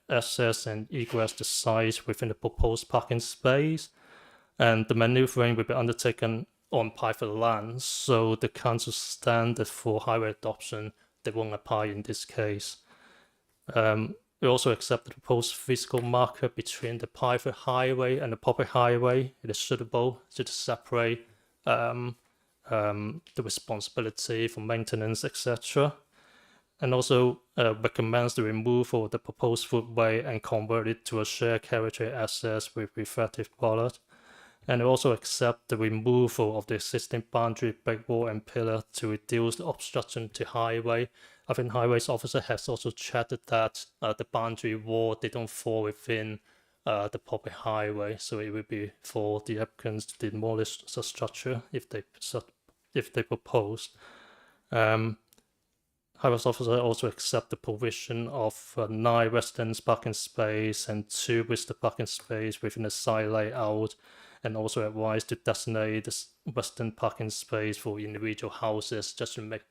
access and egress the site within the proposed parking space, and the manoeuvring will be undertaken on private land, so the council standard for highway adoption, they won't apply in this case. We also accept the proposed physical marker between the private highway and the public highway. It is suitable to separate the responsibility for maintenance, etc. And also recommends the removal of the proposed footway and convert it to a shared carriageway access with reflective bollard. And also accept the removal of the existing boundary brick wall and pillar to reduce the obstruction to highway. I think highways officer has also chatted that the boundary wall, they don't fall within the public highway, so it would be for the applicants to demolish the structure if they propose. Highways officer also accept the provision of 9 residence parking space and 2 visitor parking space within the site layout, and also advise to designate the western parking space for individual houses, just to make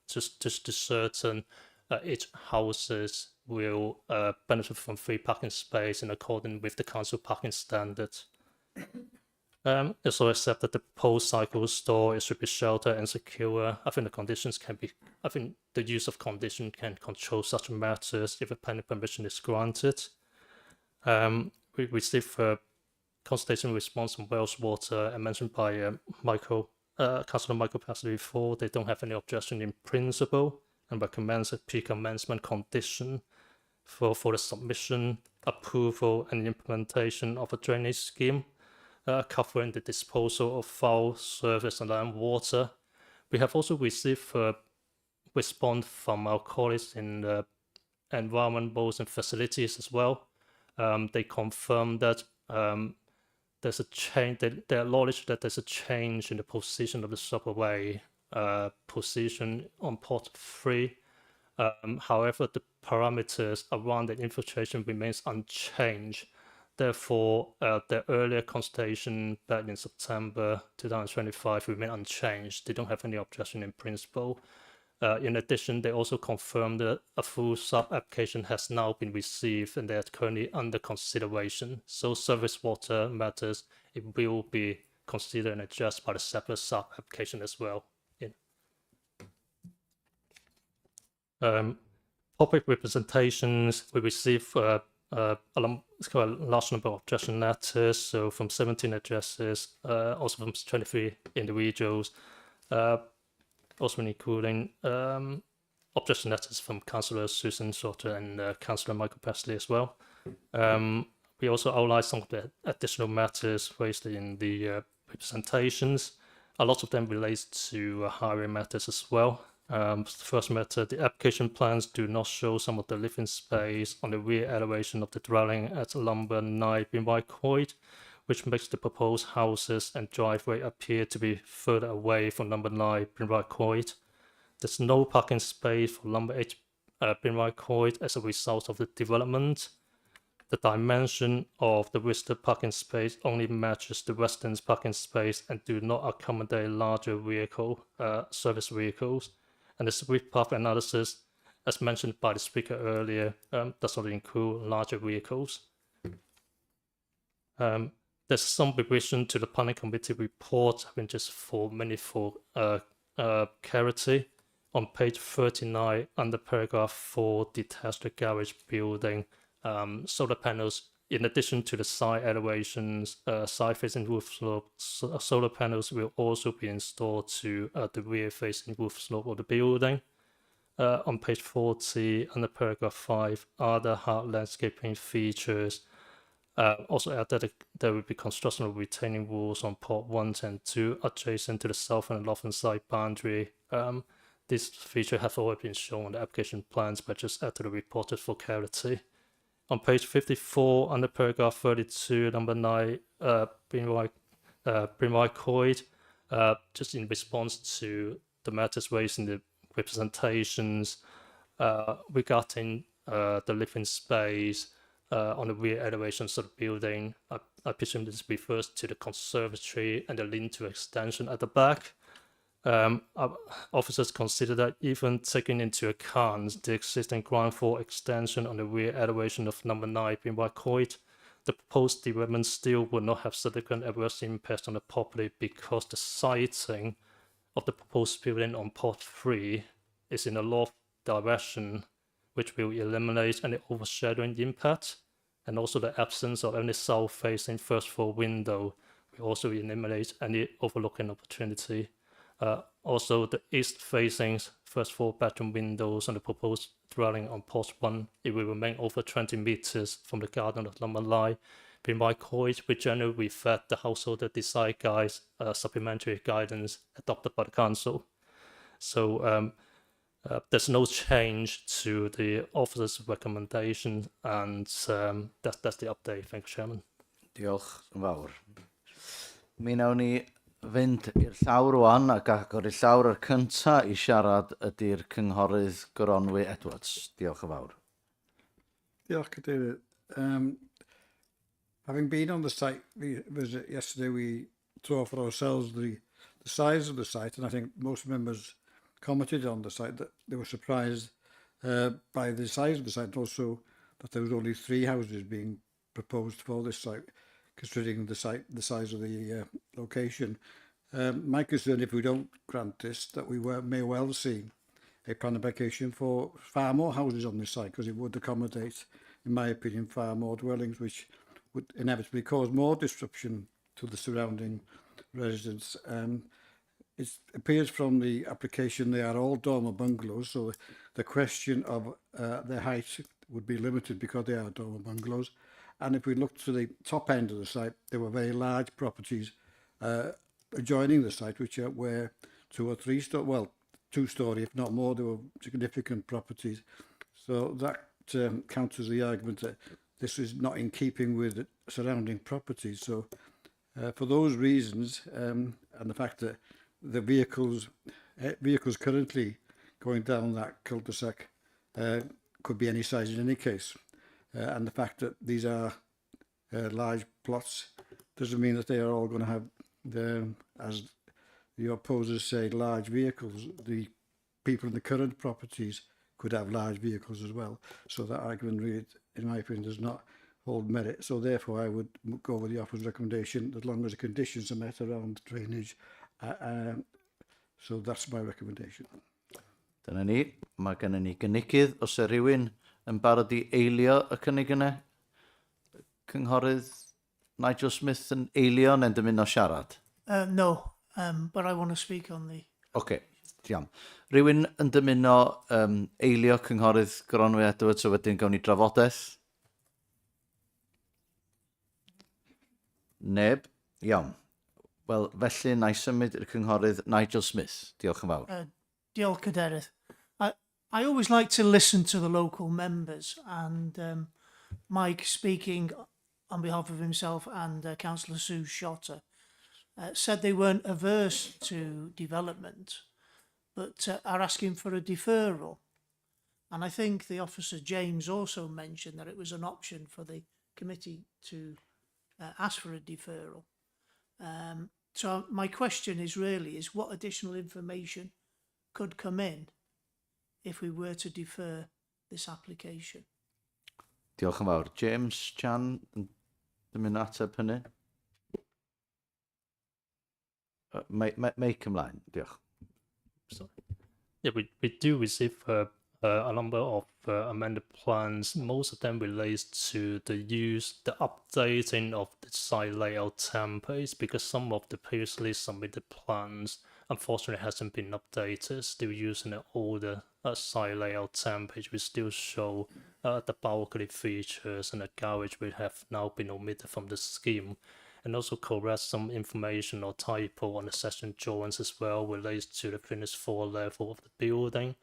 just to certain each houses will benefit from free parking space in accordance with the council parking standards. Also accept that the proposed cycle store should be sheltered and secure. I think the conditions can be, I think the use of condition can control such matters if a planning permission is granted. We received a consultation response from Welsh Water and mentioned by Councillor Michael Pasley before. They don't have any objection in principle and recommends a pre-commencement condition for the submission, approval and implementation of a drainage scheme covering the disposal of foul, surface and land water. We have also received a response from our colleagues in the environment, roads and facilities as well. They confirm that there's a change, they acknowledge that there's a change in the position of the subway position on port 3. However, the parameters around the infiltration remains unchanged. Therefore, the earlier consultation back in September 2025 remain unchanged. They don't have any objection in principle. In addition, they also confirmed that a full sub-application has now been received and they are currently under consideration. So service water matters, it will be considered and addressed by the separate sub-application as well. Public representations, we received a large number of objection letters, so from 17 addresses, also from 23 individuals, also including objection letters from Councillor Susan Shorter and Councillor Michael Presley as well. We also outlined some of the additional matters raised in the representations. A lot of them relates to highway matters as well. First matter, the application plans do not show some of the living space on the rear elevation of the dwelling at number 9 Binwhite Court, which makes the proposed houses and driveway appear to be further away from number 9 Binwhite Court. There's no parking space for number 8 Binwhite Court as a result of the development. The dimension of the visitor parking space only matches the residence parking space and do not accommodate larger vehicle service vehicles. And the swift path analysis, as mentioned by the speaker earlier, does not include larger vehicles. There's some revision to the planning committee report, having just for clarity. On page 39, under paragraph 4, detached garage building, solar panels, in addition to the side elevations, side-facing roof slope, solar panels will also be installed to the rear-facing roof slope of the building. On page 40, under paragraph 5, other hard landscaping features. Also add that there will be construction of retaining walls on port 1 and 2 adjacent to the south and northern side boundary. This feature have already been shown on the application plans, but just add to the report for clarity. On page 54, under paragraph 32, number 9, Brynwy Coed, just in response to the matters raised in the representations regarding the living space on the rear elevations of the building. I presume this refers to the conservatory and the lean-to extension at the back. Officers consider that even taking into account the existing ground floor extension on the rear elevation of number 9 Brynwy Coed, the proposed development still will not have significant adverse impact on the property because the siting of the proposed building on port 3 is in a north direction, which will eliminate any overshadowing impact, and also the absence of any south-facing first floor window will also eliminate any overlooking opportunity. Also, the east-facing first floor bedroom windows on the proposed dwelling on port 1, it will remain over 20 meters from the garden of number 9 Brynwy Coed, which generally reflect the household design guides, supplementary guidance adopted by the council. So there's no change to the officer's recommendation, and that's the update. Thank you, Chairman. Diolch yn fawr. Mi wnawn ni fynd i'r llawr rwan ac agor i'r llawr yr cynta i siarad ydy'r cynghorydd Gronwy Edwards. Diolch yn fawr. Diolch, Cadeirydd. Having been on the site visit yesterday, we saw for ourselves the size of the site, and I think most members commented on the site that they were surprised by the size of the site, and also that there was only 3 houses being proposed for this site, considering the size of the location. My concern, if we don't grant this, that we may well see a plan application for far more houses on this site, because it would accommodate, in my opinion, far more dwellings, which would inevitably cause more disruption to the surrounding residents. It appears from the application they are all dormer bungalows, so the question of their height would be limited because they are dormer bungalows. And if we look to the top end of the site, there were very large properties adjoining the site, which were 2 or 3 story, well, 2-story, if not more. There were significant properties. So that counters the argument that this is not in keeping with surrounding properties. So for those reasons, and the fact that the vehicles currently going down that cul-de-sac could be any size in any case, and the fact that these are large plots doesn't mean that they are all going to have, as the opposers say, large vehicles. The people in the current properties could have large vehicles as well. So that argument, really, in my opinion, does not hold merit. So therefore, I would go with the officer's recommendation, as long as the conditions are met around drainage. So that's my recommendation. Dyna ni. Mae gennym ni gynigydd. Os y rhywun yn barod i eilio y cynnig yna? Cynghorydd Nigel Smith yn eilio neu'n dymuno siarad? No, but I want to speak on the... OK, diolch. Rhywun yn dymuno eilio cynghorydd Gronwy Edwards, so wedyn gawn ni drafodaeth? Neb? Iawn. Wel, felly na i symud i'r cynghorydd Nigel Smith. Diolch yn fawr. Diolch, Cadeirydd. I always like to listen to the local members, and Mike, speaking on behalf of himself and Councillor Sue Shotter, said they weren't averse to development, but are asking for a deferral. And I think the officer James also mentioned that it was an option for the committee to ask for a deferral. So my question is really, is what additional information could come in if we were to defer this application. Diolch yn fawr. James, Jan, yn dymuno ateb hynny? Meic ymlaen, diolch. So, yeah, we do receive a number of amended plans. Most of them relates to the updating of the site layout templates, because some of the previously submitted plans unfortunately hasn't been updated. Still using the older site layout template, which still show the balcony features and the garage will have now been omitted from the scheme. And also correct some information or typo on the section drawings as well relates to the finished floor level of the building.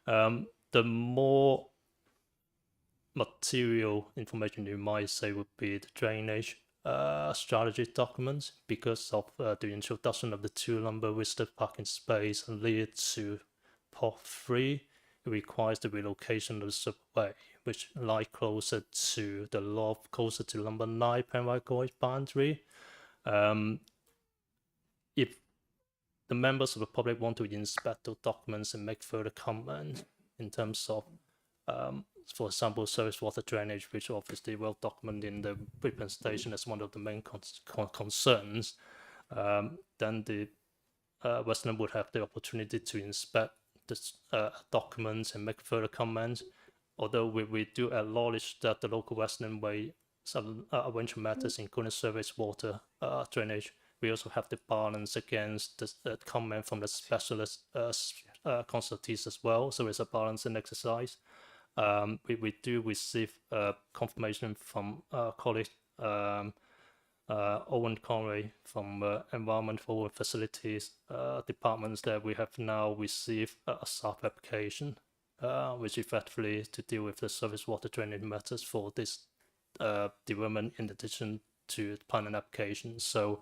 The more material information you might say would be the drainage strategy documents, because of the introduction of the 2-number listed parking space and lead to Part 3. It requires the relocation of the subway, which lie closer to the loft, closer to number 9 Penrite Gorge boundary. If the members of the public want to inspect those documents and make further comments in terms of, for example, surface water drainage, which obviously well documented in the representation as one of the main concerns, then the resident would have the opportunity to inspect the documents and make further comments. Although we do acknowledge that the local resident may arrange matters, including surface water drainage, we also have to balance against the comment from the specialist consultees as well. So it's a balancing exercise. We do receive confirmation from colleague Owen Conway from Environmental Facilities Departments that we have now received a SAP application, which effectively is to deal with the surface water drainage matters for this development in addition to planning application. So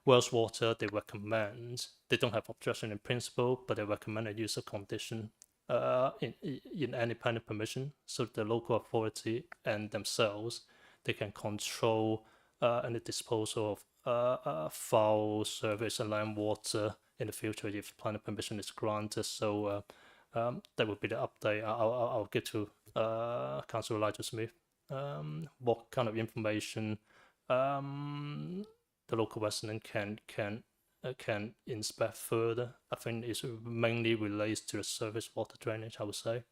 Welsh Water, they recommend, they don't have objection in principle, but they recommend a user condition in any planning permission, so the local authority and themselves, they can control any disposal of foul, surface and land water in the future if planning permission is granted. So that would be the update. I'll get to Councillor Elijah Smith. What kind of information the local resident can inspect further? I think it mainly relates to the surface water drainage, I would say.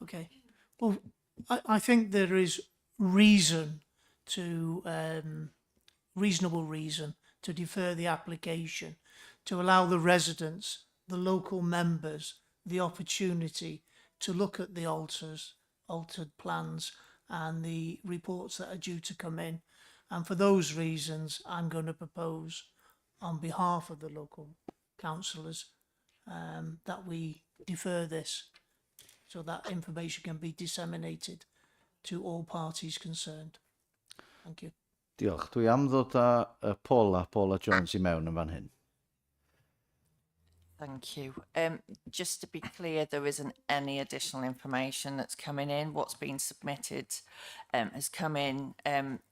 Okay. Well, I think there is reason to reasonable reason to defer the application to allow the residents, the local members, the opportunity to look at the altered plans and the reports that are due to come in. And for those reasons, I'm going to propose on behalf of the local councillors that we defer this so that information can be disseminated to all parties concerned. Thank you. Diolch. Dwi am ddod â Paula Jones I mewn yn fan hyn. Thank you. Just to be clear, there isn't any additional information that's coming in. What's been submitted has come in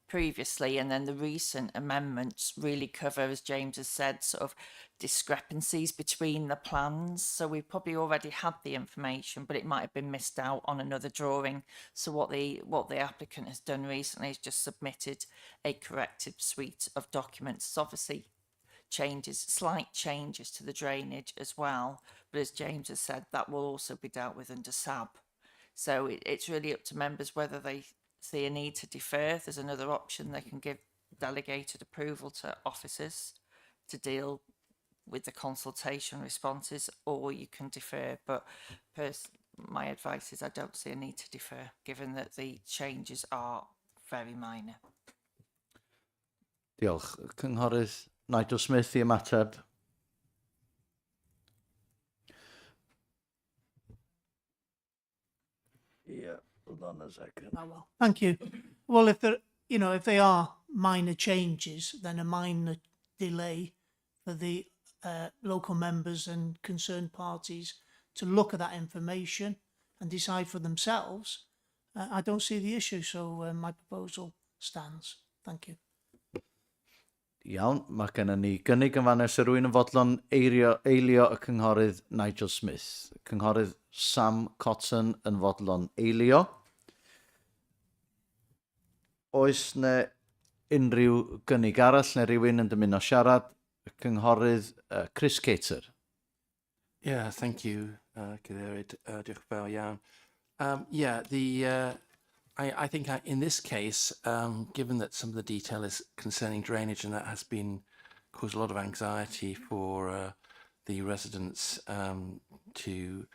previously, and then the recent amendments really cover, as James has said, sort of discrepancies between the plans. So we probably already had the information, but it might have been missed out on another drawing. So what the applicant has done recently is just submitted a corrected suite of documents. It's obviously slight changes to the drainage as well, but as James has said, that will also be dealt with under SAB. So it's really up to members whether they see a need to defer. There's another option, they can give delegated approval to officers to deal with the consultation responses, or you can defer. But my advice is I don't see a need to defer, given that the changes are very minor. Diolch. Cynghorydd Nigel Smith I ymateb. Yeah, hold on a second. Oh, well, thank you. Well, if they are minor changes, then a minor delay for the local members and concerned parties to look at that information and decide for themselves, I don't see the issue. So my proposal stands. Thank you. Iawn, mae gennym ni gynnig yn fannes y rwy'n yn fodlon eilio y cynghorydd Nigel Smith. Cynghorydd Sam Cotton yn fodlon eilio. Oes na unrhyw gynnig arall neu rhywun yn dymuno siarad? Cynghorydd Chris Cater. Yeah, thank you, Cadeirydd. Diolch yn fawr iawn. I think in this case, given that some of the detail is concerning drainage and that has been caused a lot of anxiety for the residents to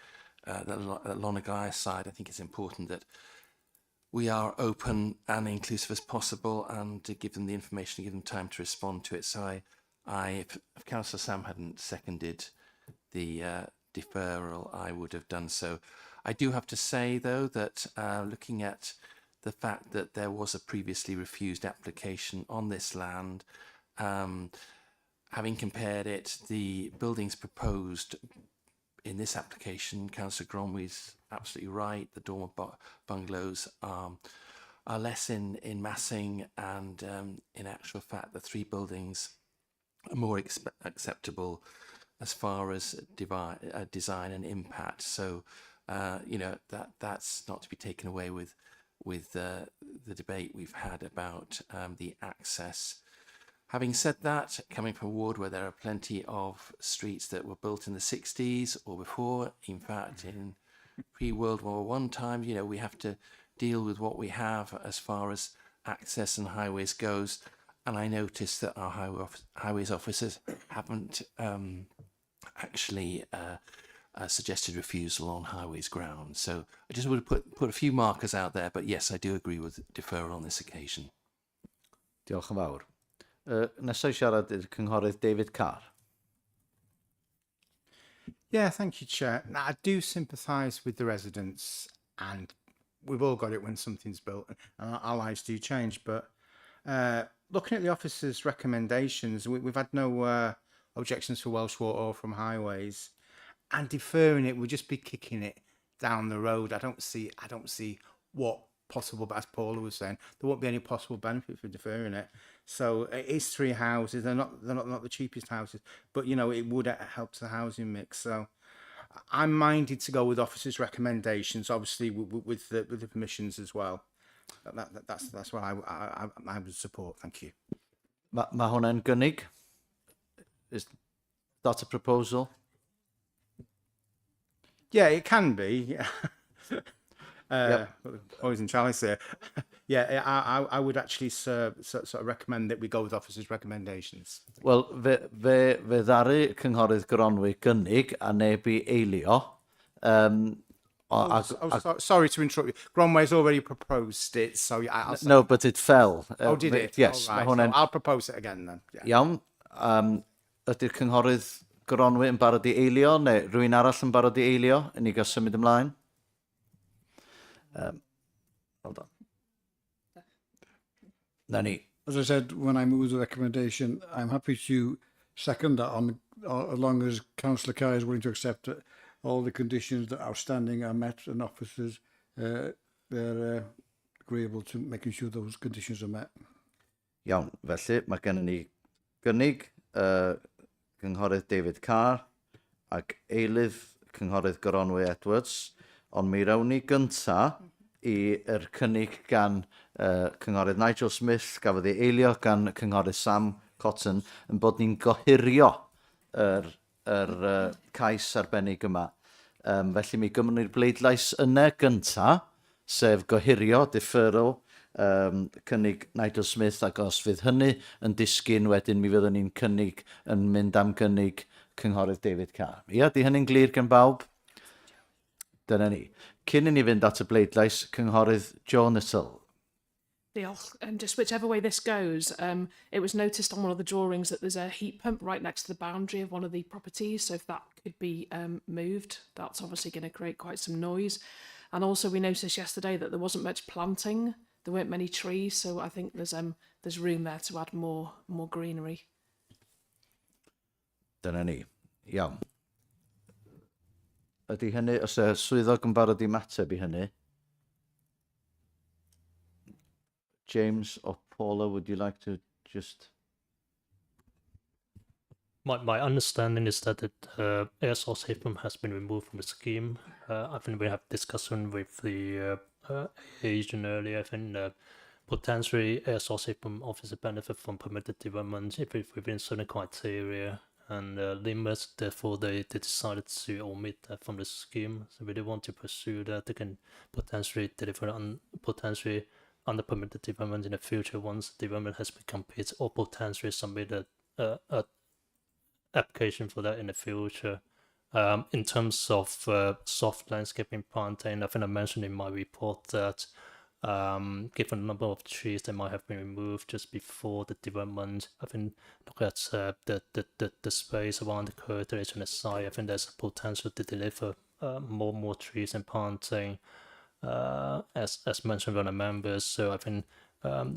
the Lonagaya side, I think it's important that we are open and inclusive as possible and to give them the information, give them time to respond to it. So if Councillor Sam hadn't seconded the deferral, I would have done so. I do have to say, though, that looking at the fact that there was a previously refused application on this land, having compared it, the buildings proposed in this application, Councillor Gromway's absolutely right, the dormer bungalows are less in massing, and in actual fact, the three buildings are more acceptable as far as design and impact. So, that's not to be taken away with the debate we've had about the access. Having said that, coming from a ward where there are plenty of streets that were built in the 60s or before, in fact, in pre-World War I times, we have to deal with what we have as far as access and highways goes. And I noticed that our highways officers haven't actually suggested refusal on highways grounds. So I just would put a few markers out there, but yes, I do agree with deferral on this occasion. Diolch yn fawr. Nesau siarad i'r cynghorydd David Carr. Yeah, thank you, Chair. Now, I do sympathise with the residents, and we've all got it when something's built, and our lives do change. But looking at the officer's recommendations, we've had no objections for Welsh Water or from highways, and deferring it would just be kicking it down the road. I don't see what possible, but as Paula was saying, there won't be any possible benefit for deferring it. So it is three houses. They're not the cheapest houses, but it would help the housing mix. So I'm minded to go with officers' recommendations, obviously with the permissions as well. That's what I would support. Thank you. Mae hwnna'n gynnig? Is that a proposal? Yeah, it can be. Yep. Always in chalice here. Yeah, I would actually sort of recommend that we go with officers' recommendations. Wel, fe ddaru cynghorydd Gronwy gynnig a neb I eilio. Sorry to interrupt you. Gronway's already proposed it, so No, but it fell. Did it? Yes. Right. So I'll propose it again then. Yeah. Iawn. Ydy'r cynghorydd Gronwy yn barod I eilio, neu rwy'n arall yn barod I eilio, yn I gael symud ymlaen? Hold on. Na ni. As I said, when I moved the recommendation, I'm happy to second that as long as Councillor Carr is willing to accept that all the conditions that are outstanding are met and officers they're agreeable to making sure those conditions are met. Iawn, felly mae gennym ni gynnig cynghorydd David Carr ac eilydd cynghorydd Gronwy Edwards, ond mi rawn ni gynta i'r cynnig gan cynghorydd Nigel Smith, gafodd ei eilio gan cynghorydd Sam Cotton, yn bod ni'n gohirio yr cais arbennig yma. Felly mi gymryd ni'r bleidlais yna gynta, sef gohirio, deferral, cynnig Nigel Smith, ac os fydd hynny yn disgyn, wedyn mi fyddwn ni'n cynnig yn mynd am gynnig cynghorydd David Carr. Ia, di hynny'n glir gan bawb? Dyna ni. Cyn I ni fynd at y bleidlais, cynghorydd Joe Nuttall. Just whichever way this goes, it was noticed on one of the drawings that there's a heat pump right next to the boundary of one of the properties. So if that could be moved, that's obviously going to create quite some noise. And also we noticed yesterday that there wasn't much planting. There weren't many trees. So I think there's room there to add more greenery. Dyna ni. Iawn. Ydy hynny, os y swyddog yn barod I mateb I hynny? James or Paula, would you like to just My understanding is that air source heat pump has been removed from the scheme. I think we have discussion with the agent earlier. I think potentially air source heat pump offers a benefit from permitted development if it's within certain criteria and limits. Therefore, they decided to omit that from the scheme. So if they want to pursue that, they can potentially deliver on potentially under permitted development in the future once development has been completed, or potentially submit a application for that in the future. In terms of soft landscaping planting, I think I mentioned in my report that given the number of trees that might have been removed just before the development, I think look at the space around the curtilage and the site. I think there's a potential to deliver more trees and planting, as mentioned by the members. So I think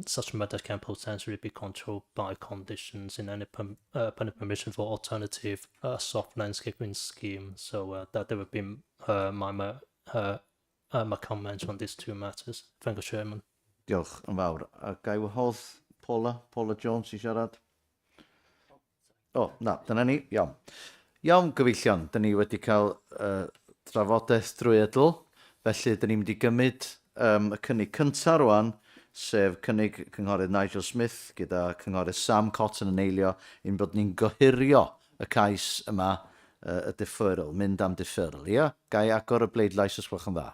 such a matter can potentially be controlled by conditions in any permission for alternative soft landscaping scheme. So that would be my comments on these two matters. Thank you, Chairman. Diolch yn fawr. A gai wahodd Paula Jones i siarad? Na, dyna ni. Iawn. Iawn, gyfeillion. Dyna ni wedi cael trafodaeth drwyadl. Felly, dyna ni wedi gymryd y cynnig cyntaf rwan, sef cynnig cynghorydd Nigel Smith gyda cynghorydd Sam Cotton yn eilio un bod ni'n gohirio y cais yma, y deferral, mynd am deferral. Ia? Gai agor y bleidlais os gwelwch yn dda.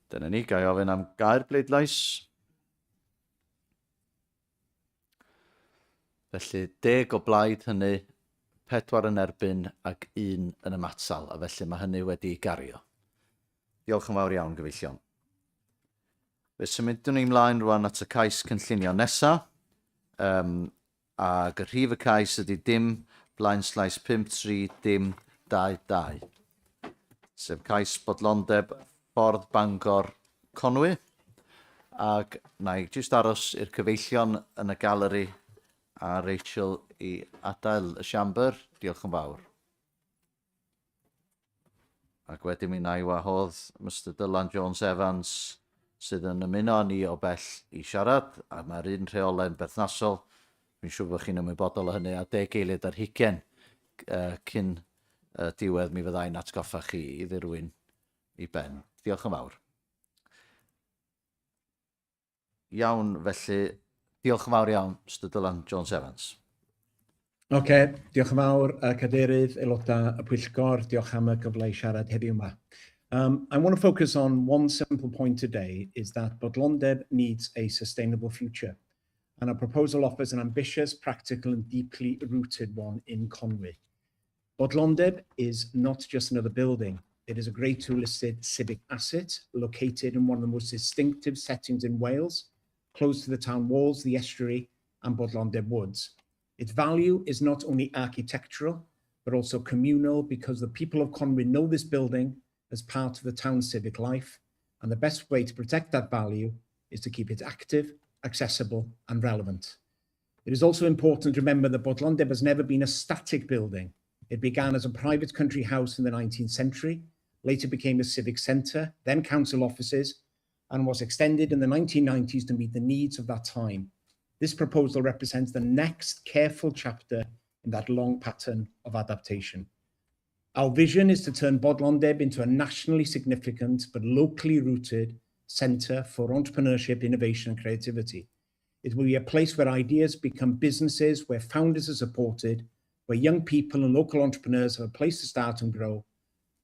Dyna ni, gai ofyn am gair bleidlais. Felly 10 o blaid hynny, 4 yn erbyn ac 1 yn ymatal, a felly mae hynny wedi gario. Diolch yn fawr iawn, gyfeillion. Fe symudwn ni ymlaen rwan at y cais cynllunio nesaf, ac y rhif y cais ydy dim blaenslais 53 dim 22. Sef cais bodlondeb ffordd Bangor Conwy, ac na i jyst aros i'r cyfeillion yn y galeri a Rachel i adael y siambr. Diolch yn fawr. Ac wedyn mi na i wahodd Mr Dylan Jones Evans sydd yn ymuno ni o bell i siarad, a mae'r un rheolau'n berthnasol. Fi'n siŵr bod chi'n ymwybodol o hynny, a 10 eiliad ar 20 cyn diwedd mi fyddai'n atgoffa chi i ddirwyn i ben. Diolch yn fawr. Iawn, felly, diolch yn fawr iawn, Mr Dylan Jones Evans. Diolch yn fawr, cadeirydd, aelodau y Pwyllgor, diolch am y gyfle i siarad heddiw yma. I want to focus on one simple point today, is that Bodlondeb needs a sustainable future. And our proposal offers an ambitious, practical and deeply rooted one in Conwy. Bodlondeb is not just another building. It is a Grade 2 listed civic asset located in one of the most distinctive settings in Wales, close to the town walls, the estuary and Bodlondeb Woods. Its value is not only architectural, but also communal, because the people of Conwy know this building as part of the town's civic life, and the best way to protect that value is to keep it active, accessible and relevant. It is also important to remember that Bodlondeb has never been a static building. It began as a private country house in the 19th century, later became a civic centre, then council offices, and was extended in the 1990s to meet the needs of that time. This proposal represents the next careful chapter in that long pattern of adaptation. Our vision is to turn Bodlondeb into a nationally significant but locally rooted centre for entrepreneurship, innovation and creativity. It will be a place where ideas become businesses, where founders are supported, where young people and local entrepreneurs have a place to start and grow,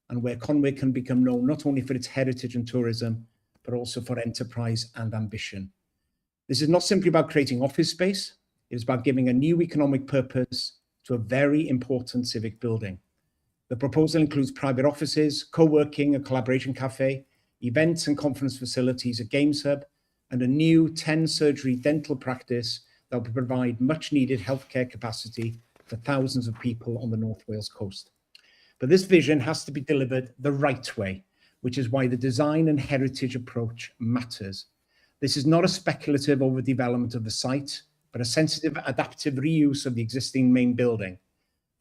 and where Conwy can become known not only for its heritage and tourism, but also for enterprise and ambition. This is not simply about creating office space, it is about giving a new economic purpose to a very important civic building. The proposal includes private offices, co-working, a collaboration cafe, events and conference facilities, a games hub, and a new 10-surgery dental practice that will provide much needed healthcare capacity for thousands of people on the North Wales coast. But this vision has to be delivered the right way, which is why the design and heritage approach matters. This is not a speculative overdevelopment of the site, but a sensitive, adaptive reuse of the existing main building.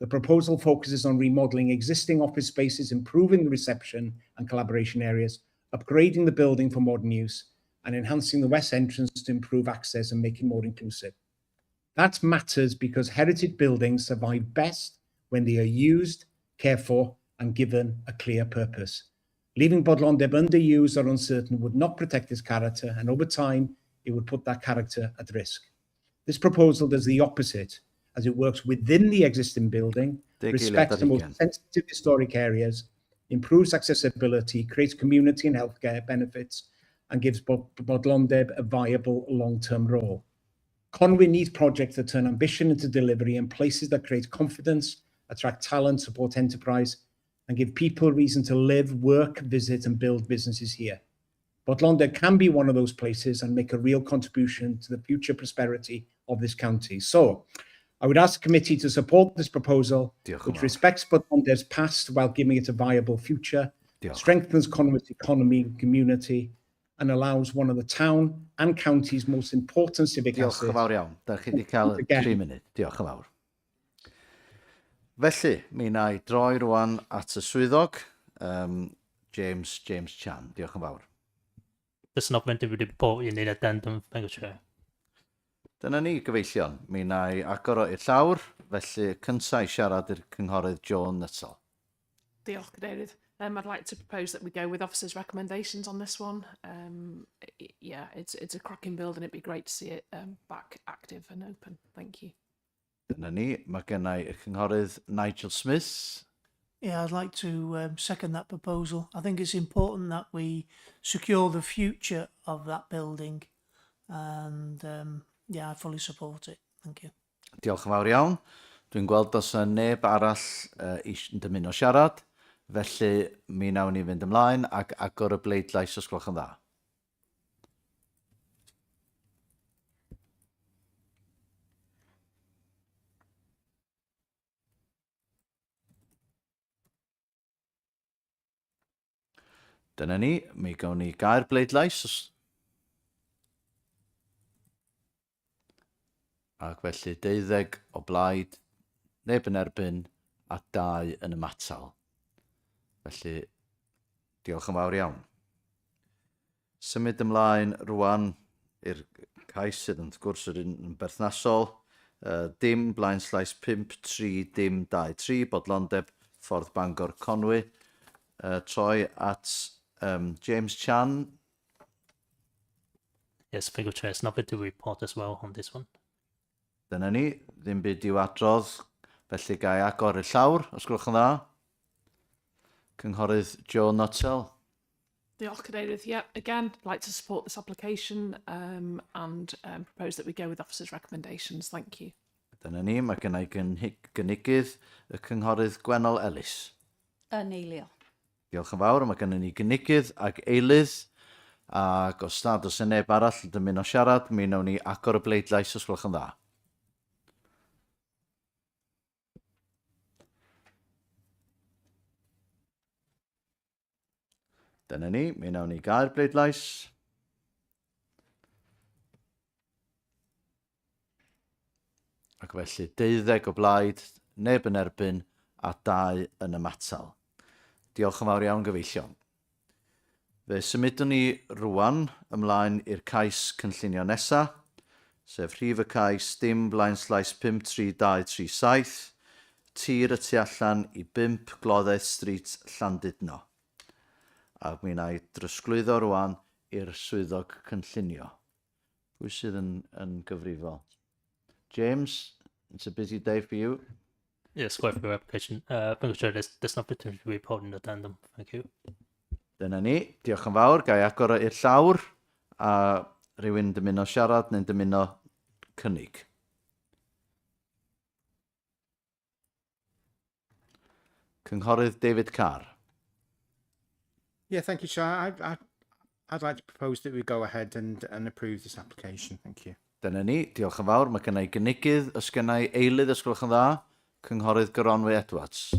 The proposal focuses on remodelling existing office spaces, improving the reception and collaboration areas, upgrading the building for modern use, and enhancing the west entrance to improve access and make it more inclusive. That matters because heritage buildings survive best when they are used, cared for, and given a clear purpose. Leaving Bodlondeb underused or uncertain would not protect its character, and over time, it would put that character at risk. This proposal does the opposite, as it works within the existing building, respects the most sensitive historic areas, improves accessibility, creates community and healthcare benefits, and gives Bodlondeb a viable long-term role. Conwy needs projects that turn ambition into delivery and places that create confidence, attract talent, support enterprise, and give people a reason to live, work, visit, and build businesses here. Bodlondeb can be one of those places and make a real contribution to the future prosperity of this county. So, I would ask the committee to support this proposal, which respects Bodlondeb's past while giving it a viable future, strengthens Conwy's economy and community, and allows one of the town and county's most important civic assets. Diolch yn fawr iawn. Da chi wedi cael 3 munud. Diolch yn fawr. Felly, mi na i droi rwan at y swyddog, James Chan. Diolch yn fawr. There's not meant to be report in the addendum, thank you, Chair. Dyna ni gyfeillion. Mi na i agor o i'r llawr, felly cyntaf i siarad i'r cynghorydd Joan Nuttall. Diolch, Cadeirydd. I'd like to propose that we go with officers' recommendations on this one. Yeah, it's a cracking build and it'd be great to see it back active and open. Thank you. Dyna ni, mae gennau y cynghorydd Nigel Smith. Yeah, I'd like to second that proposal. I think it's important that we secure the future of that building, and yeah, I fully support it. Thank you. Diolch yn fawr iawn. Dwi'n gweld os yna neb arall yn dymuno siarad, felly mi nawn ni fynd ymlaen ac agor y bleidlais os gwelwch yn dda. Dyna ni, mi gawn ni gair bleidlais. Ac felly 12 o blaid, neb yn erbyn, a 2 yn ymatal. Felly, diolch yn fawr iawn. Symud ymlaen rwan i'r cais sydd yn gwrs yn berthnasol. Dim blaenslais 5-3, dim 2-3, Bodlondeb, Ffordd Bangor, Conwy. Troi at James Chan. Yes, thank you, Chair. It's nothing to report as well on this one. Dyna ni, ddim byd i'w adrodd, felly gai agor y llawr, os gwelwch yn dda. Cynghorydd Joan Nuttall. Diolch, Cadeirydd. Yeah, again, I'd like to support this application and propose that we go with officers' recommendations. Thank you. Dyna ni, mae gennau gynigydd y cynghorydd Gwenol Ellis. Yn eilio. Diolch yn fawr, mae gennau ni gynigydd ag eilydd. Ac os nad oes neb arall yn dymuno siarad, mi wnawn ni agor y bleidlais os gwelwch yn dda. Dyna ni, mi wnawn ni gael bleidlais. Ac felly 12 o blaid, neb yn erbyn a 2 yn ymatal. Diolch yn fawr iawn gyfeillion. Fe symudwn ni rwan ymlaen i'r cais cynllunio nesaf, sef rhif y cais dim blaenslais 53237, tir y tu allan i 5 Gloddaeth Street, Llandudno. A mi wna i drysglwyddo rwan i'r swyddog cynllunio. Pwy sydd yn gyfrifol? James, it's a busy day for you. Yes, quite for your application. Thank you, Chair. There's nothing to report in the addendum. Thank you. Dyna ni, diolch yn fawr, gai agor i'r llawr a rhywun dymuno siarad neu'n dymuno cynnig. Cynghorydd David Carr. Yeah, thank you, Chair. I'd like to propose that we go ahead and approve this application. Thank you. Dyna ni, diolch yn fawr. Mae gennau gynigydd, os gennau eilydd, os gwelwch yn dda, Cynghorydd Gronwy Edwards.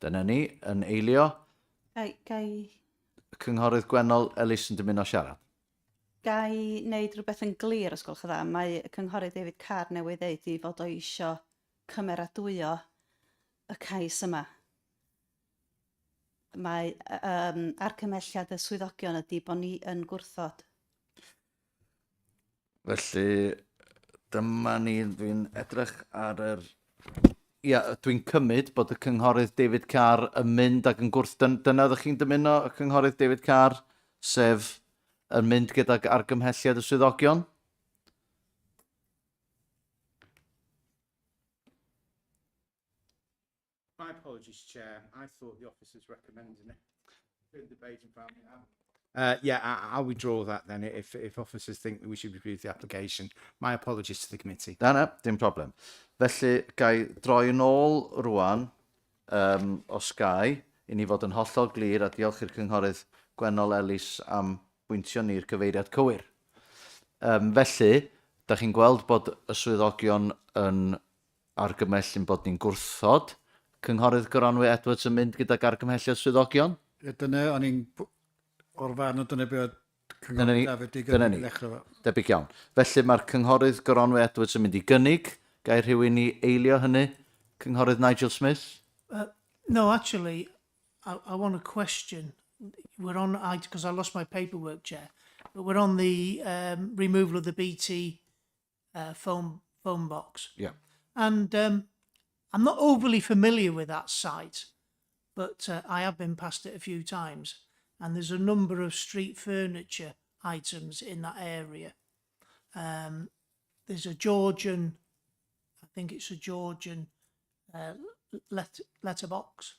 Dyna ni, yn eilio. Gai... Cynghorydd Gwenol Ellis yn dymuno siarad. Ga i wneud rhywbeth yn glir, os gwelwch yn dda. Mae y cynghorydd David Carr newydd ddeud i fod o isio cymeradwyo y cais yma. Mae argymhelliad y swyddogion ydy bod ni yn gwrthod. Felly, dyma ni, dwi'n edrych ar yr... Ia, dwi'n cymryd bod y cynghorydd David Carr yn mynd ac yn dyna ydych chi'n dymuno y cynghorydd David Carr, sef yn mynd gydag argymhelliad y swyddogion? My apologies, Chair. I thought the officers recommending it. Debating family. Yeah, I'll withdraw that then if officers think that we should review the application. My apologies to the committee. Na, dim problem. Felly, gai droi yn ôl rwan o Sky i ni fod yn hollol glir a diolch i'r cynghorydd Gwennol Ellis am bwyntio ni'r cyfeiriad cywir. Felly, da chi'n gweld bod y swyddogion yn argymell bod ni'n gwrthod cynghorydd Gronwy Edwards yn mynd gydag argymhelliad swyddogion? Dyna, o'n i'n o'r fan o dyna beth cynghorydd David i gynnig ddechrau fo. Debyg iawn. Felly mae'r cynghorydd Gronwy Edwards yn mynd i gynnig. Gai rhywun i eilio hynny? Cynghorydd Nigel Smith? No, actually, I want to question. We're on, because I lost my paperwork, Chair, but we're on the removal of the BT phone box. Yeah. And I'm not overly familiar with that site, but I have been past it a few times. And there's a number of street furniture items in that area. There's a Georgian, I think it's a Georgian letterbox.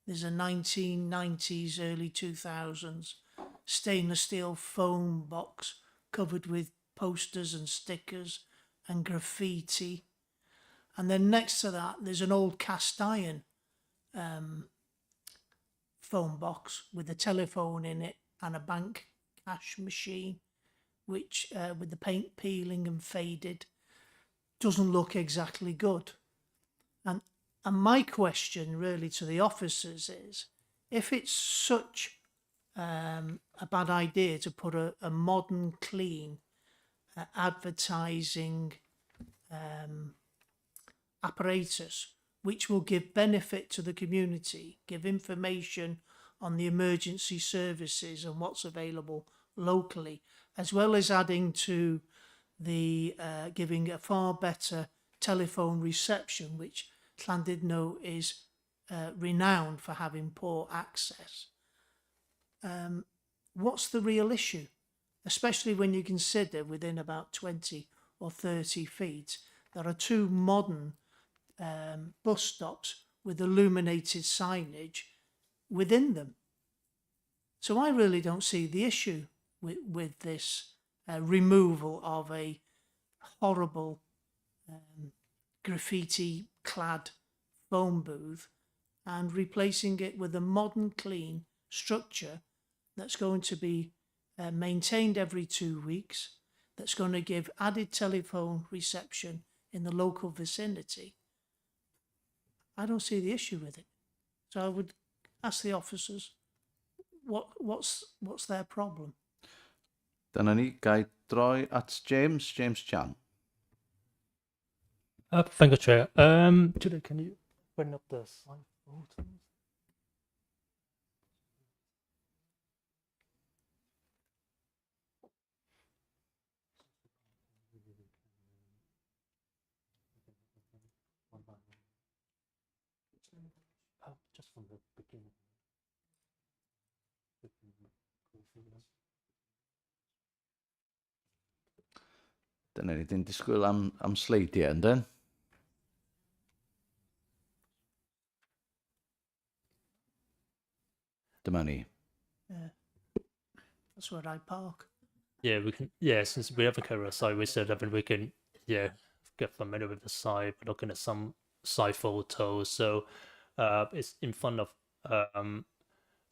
There's a 1990s, early 2000s stainless steel phone box covered with posters and stickers and graffiti. And then next to that, there's an old cast iron phone box with a telephone in it and a bank cash machine, which with the paint peeling and faded, doesn't look exactly good. And my question really to the officers is, if it's such a bad idea to put a modern, clean advertising apparatus, which will give benefit to the community, give information on the emergency services and what's available locally, as well as adding to the giving a far better telephone reception, which Llandudno is renowned for having poor access. What's the real issue? Especially when you consider within about 20 or 30 feet, there are two modern bus stops with illuminated signage within them. So I really don't see the issue with this removal of a horrible graffiti-clad phone booth and replacing it with a modern, clean structure that's going to be maintained every 2 weeks, that's going to give added telephone reception in the local vicinity. I don't see the issue with it. So I would ask the officers, what's their problem? Dyna ni, gai droi at James Chan. Thank you, Chair. Julie, can you bring up the slide photos? Just from the beginning. Dyna ni, dyn disgwyl am sleidiau, yndyn? Dyma ni. Yeah. That's where I park. Yeah, we can. Yeah, since we have a camera site, we said we can. Yeah, get familiar with the site. We're looking at some site photos. So, it's in front of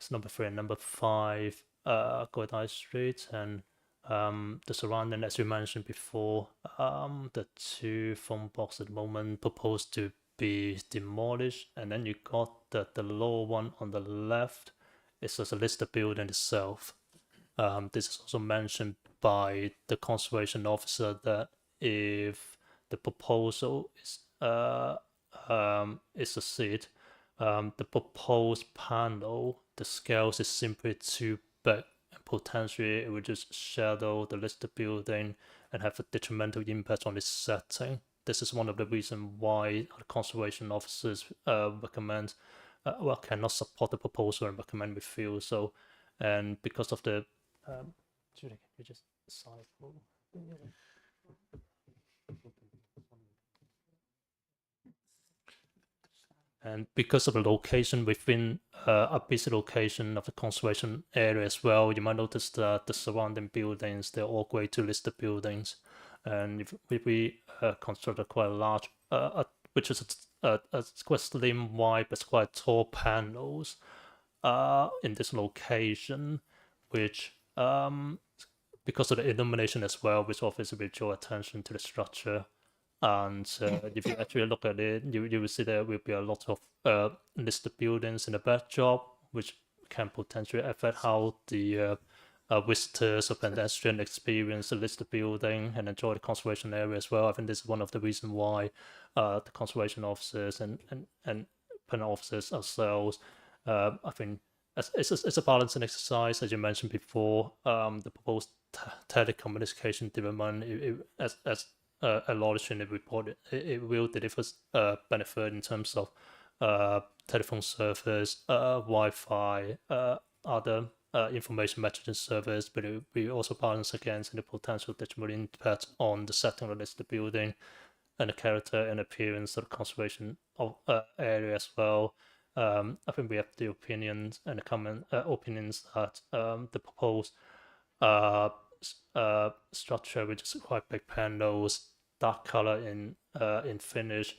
it's number 3 and number 5, Godai Street, and the surrounding, as you mentioned before, the 2 phone box at the moment proposed to be demolished, and then you got the lower one on the left. It's just a listed building itself. This is also mentioned by the conservation officer that if the proposal is succeed, the proposed panel, the scales is simply too big, and potentially it would just shadow the listed building and have a detrimental impact on its setting. This is one of the reasons why the conservation officers recommend, cannot support the proposal and recommend refusal. So, and because of the, Julie, can you just cycle? And because of the location within a busy location of the conservation area as well, you might notice that the surrounding buildings, they're all grade 2 listed buildings. And if we construct a quite large, which is quite slim, wide, but quite tall panels in this location, which because of the illumination as well, which obviously will draw attention to the structure. And if you actually look at it, you will see there will be a lot of listed buildings in the backdrop, which can potentially affect how the visitors or pedestrian experience the listed building and enjoy the conservation area as well. I think this is one of the reasons why the conservation officers and planning officers ourselves, I think it's a balancing exercise, as you mentioned before. The proposed telecommunication development, as acknowledged in the report, it will deliver benefit in terms of telephone service, Wi-Fi, other information messaging service, but it will also balance against the potential detrimental impact on the setting of the listed building and the character and appearance of the conservation of area as well. I think we have the opinions and the opinions that the proposed structure, which is quite big panels, dark color in finish,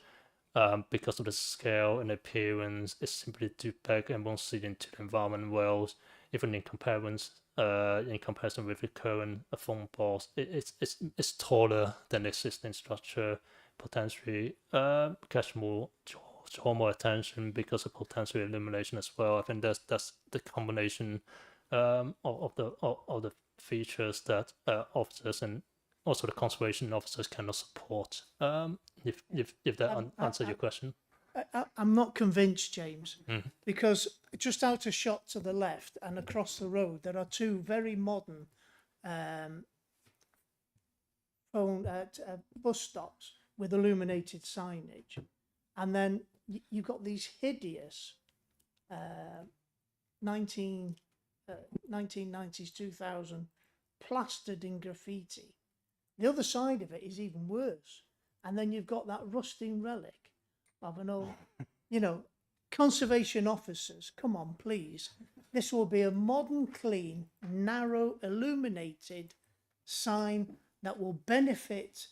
because of the scale and appearance, is simply too big and won't sit into the environment well. Even in comparison with the current phone box, it's taller than the existing structure, potentially catch more. Draw more attention because of potential illumination as well. I think that's the combination of the features that officers and also the conservation officers cannot support. If that answers your question. I'm not convinced, James, because just out a shot to the left and across the road, there are two very modern bus stops with illuminated signage. And then you've got these hideous 1990s, 2000 plastered in graffiti. The other side of it is even worse. And then you've got that rusting relic of an old, conservation officers, come on, please. This will be a modern, clean, narrow, illuminated sign that will benefit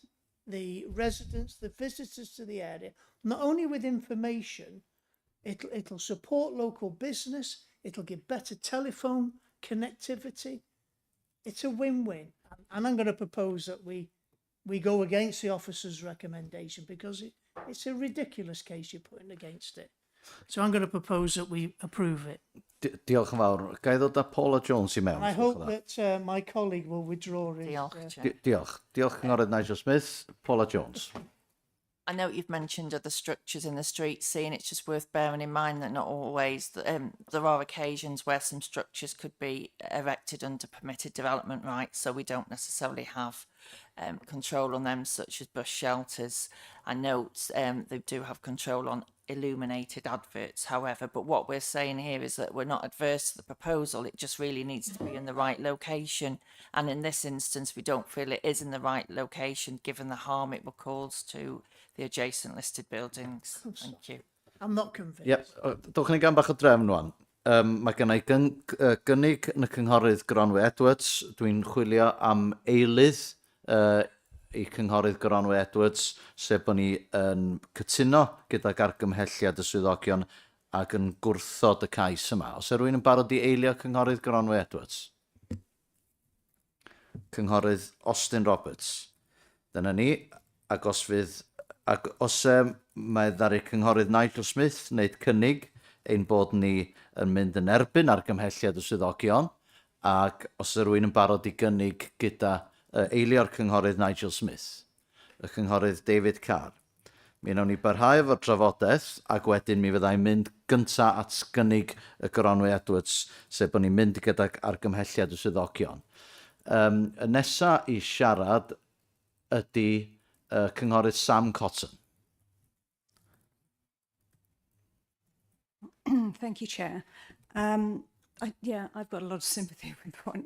the residents, the visitors to the area, not only with information, it'll support local business, it'll give better telephone connectivity. It's a win-win. And I'm going to propose that we go against the officer's recommendation because it's a ridiculous case you're putting against it. So I'm going to propose that we approve it. Diolch yn fawr. Ga I ddod â Paula Jones I mewn? I hope that my colleague will withdraw his... Diolch. Diolch, Cynghorydd Nigel Smith. Paula Jones. I know you've mentioned other structures in the street scene. It's just worth bearing in mind that not always, there are occasions where some structures could be erected under permitted development rights, so we don't necessarily have control on them, such as bus shelters. I note they do have control on illuminated adverts, however, but what we're saying here is that we're not adverse to the proposal. It just really needs to be in the right location, and in this instance we don't feel it is in the right location given the harm it will cause to the adjacent listed buildings. Thank you. I'm not convinced. Dwch ni gan bach o drefn wan. Mae gennau gynnig yn y cynghorydd Gronwy Edwards. Dwi'n chwilio am eilydd i cynghorydd Gronwy Edwards, sef bod ni yn cytuno gyda'r argymhelliad y swyddogion ac yn gwrthod y cais yma. Os rwy'n yn barod i eilio cynghorydd Gronwy Edwards? Cynghorydd Austin Roberts. Dyna ni, ac os mae ddari cynghorydd Nigel Smith wneud cynnig ein bod ni yn mynd yn erbyn argymhelliad y swyddogion ac os ydy rhywun yn barod i gynnig gyda eilio'r cynghorydd Nigel Smith, y cynghorydd David Carr, mi wnawn ni barhau efo'r trafodaeth ac wedyn mi fyddai'n mynd gyntaf at gynnig y Gronwy Edwards, sef bod ni'n mynd gyda'r argymhelliad y swyddogion. Y nesa i siarad ydy cynghorydd Sam Cotton. Thank you, Chair. I've got a lot of sympathy with what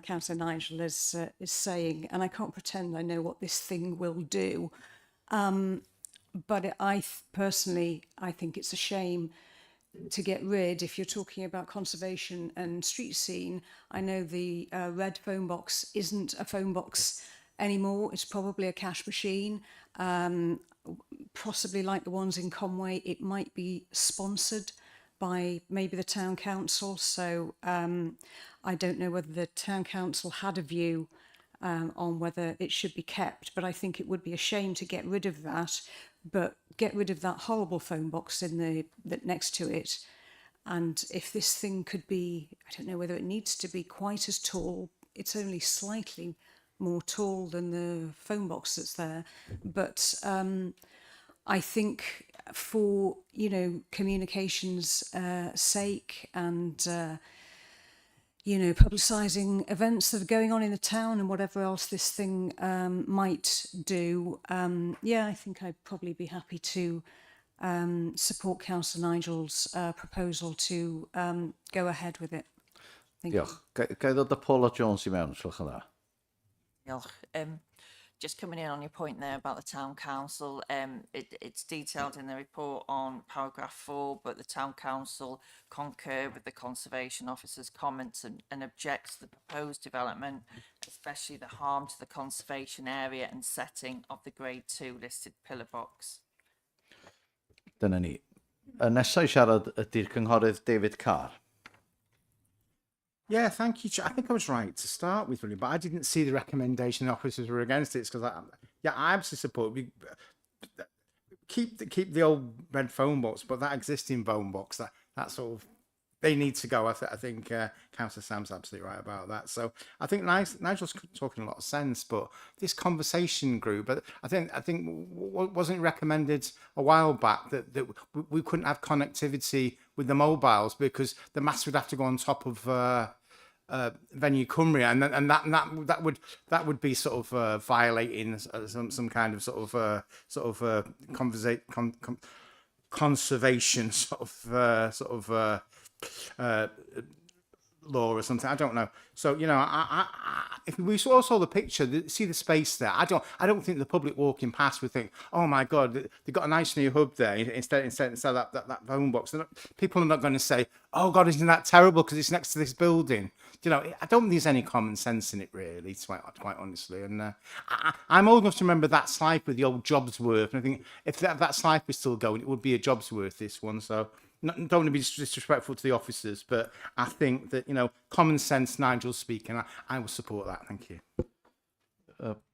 Councillor Nigel is saying, and I can't pretend I know what this thing will do. But personally, I think it's a shame to get rid, if you're talking about conservation and street scene. I know the red phone box isn't a phone box anymore. It's probably a cash machine. Possibly like the ones in Conway, it might be sponsored by maybe the town council. So I don't know whether the town council had a view on whether it should be kept, but I think it would be a shame to get rid of that, but get rid of that horrible phone box that next to it. And if this thing could be, I don't know whether it needs to be quite as tall. It's only slightly more tall than the phone box that's there, but I think for communications sake and publicising events that are going on in the town and whatever else this thing might do, I think I'd probably be happy to support Councillor Nigel's proposal to go ahead with it. Thank you. Ga I ddod â Paula Jones I mewn, swch yn dda? Diolch. Just coming in on your point there about the town council, it's detailed in the report on paragraph 4, but the town council concur with the conservation officer's comments and objects to the proposed development, especially the harm to the conservation area and setting of the grade 2 listed pillar box. Dyna ni. Y nesaf I siarad ydy'r cynghorydd David Carr. Yeah, thank you. I think I was right to start with, really, but I didn't see the recommendation the officers were against it because I absolutely support. Keep the old red phone box, but that existing phone box, that sort of, they need to go. I think Councillor Sam's absolutely right about that. So I think Nigel's talking a lot of sense, but this conversation group, but I think wasn't recommended a while back that we couldn't have connectivity with the mobiles because the masts would have to go on top of Venue Cymru, and that would be sort of violating some kind of sort of conservation sort of law or something. I don't know. So if we saw the picture, see the space there. I don't think the public walking past would think, oh my God, they've got a nice new hub there instead of that phone box. People are not going to say, oh God, isn't that terrible because it's next to this building. I don't think there's any common sense in it really, quite honestly. And I'm old enough to remember that slide with the old Jobsworth, and I think if that slide was still going, it would be a Jobsworth, this one. So don't want to be disrespectful to the officers, but I think that common sense, Nigel's speaking, I will support that. Thank you.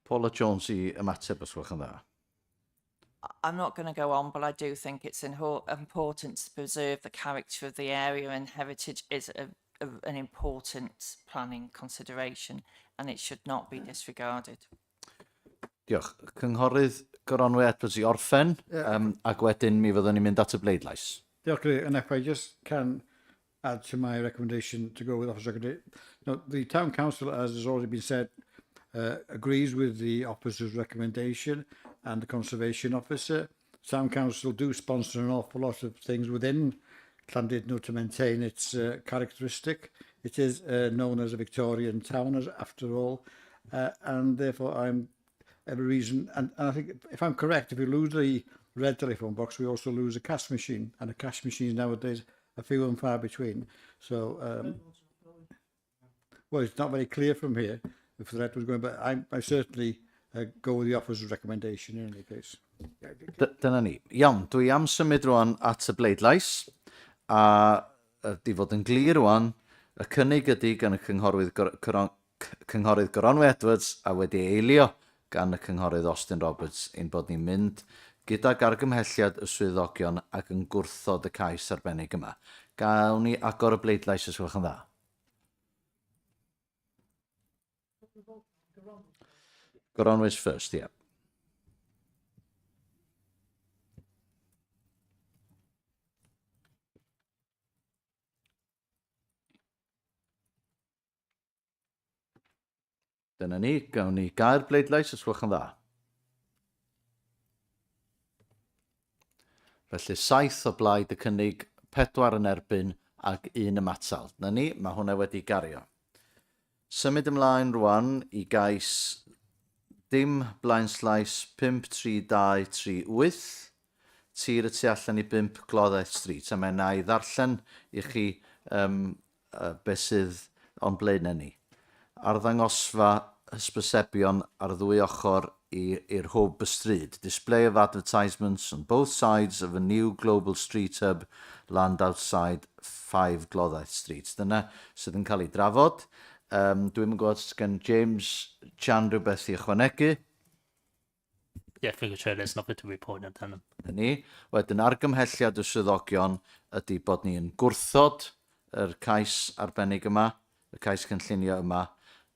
Paula Jones I ymateb os gwelwch yn dda. I'm not going to go on, but I do think it's important to preserve the character of the area, and heritage is an important planning consideration, and it should not be disregarded. Diolch. Cynghorydd Gronwy Edwards I orffen, ac wedyn mi fyddwn ni'n mynd at y bleidlais. Diolch, and if I just can add to my recommendation to go with Officer Secretary. The Town Council, as has already been said, agrees with the officer's recommendation and the Conservation Officer. Town Council do sponsor an awful lot of things within Llandudno to maintain its characteristic. It is known as a Victorian town, after all, and therefore I'm every reason. And I think, if I'm correct, if we lose the red telephone box, we also lose a cash machine, and a cash machine nowadays are few and far between. So, well, it's not very clear from here if the red was going, but I certainly go with the officer's recommendation in any case. Dyna ni. Iawn, dwi am symud rwan at y bleidlais, a di fod yn glir rwan, y cynnig ydy gan y cynghorydd Gronwy Edwards a wedi eilio gan y cynghorydd Austin Roberts ein bod ni'n mynd gydag argymhelliad y swyddogion ac yn gwrthod y cais arbennig yma. Gawn ni agor y bleidlais os gwelwch yn dda. Gronwy's first, yeah. Dyna ni, gawn ni gair bleidlais os gwelwch yn dda. Felly 7 o blaid y cynnig, 4 yn erbyn ac 1 ymatal. Na ni, mae hwnna wedi gario. Symud ymlaen rwan i gais dim blaenslais 53238, tir y tu allan i 5 Gloddaeth Street. A mae na i ddarllen i chi beth sydd o'n blaenau ni. Arddangosfa hysbysebion ar ddwy ochr i'r hwb y stryd. Display of advertisements on both sides of a new global street hub land outside 5 Gloddaeth Street. Dyna sydd yn cael ei drafod. Dwi'n gwybod os gan James Chan rhywbeth i ychwanegu. Yeah, Figure Chair, there's nothing to report on them. Ni. Wedyn argymhelliad y swyddogion ydy bod ni'n gwrthod yr cais arbennig yma, y cais cynllunio yma,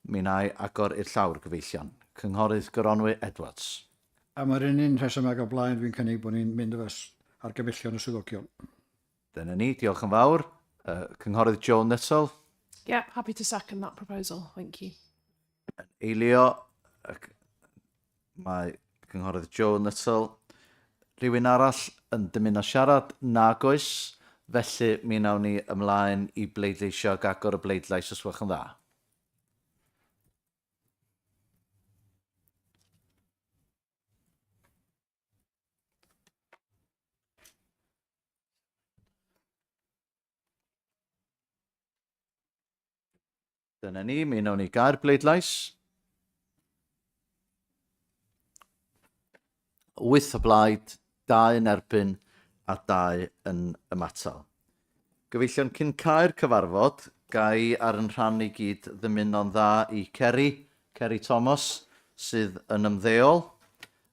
mi wna i agor i'r llawr gyfeillion. Cynghorydd Gronwy Edwards. A mae'r un rhesymeg o blaen dwi'n cynnig bod ni'n mynd efo argymellion y swyddogion. Dyna ni, diolch yn fawr. Cynghorydd Joe Nuttall. Yeah, happy to second that proposal. Thank you. Eilio, mae cynghorydd Joe Nuttall. Rhywun arall yn dymuno siarad? Nag oes. Felly mi wnawn ni ymlaen i bleidleisio ag agor y bleidlais os gwelwch yn dda. Dyna ni, mi wnawn ni gair bleidlais. 8 o blaid, 2 yn erbyn a 2 yn ymatal. Gyfeillion cyn cael cyfarfod, gai ar yn rhan i gyd ddymuno'n dda i Ceri Thomas, sydd yn ymddeol.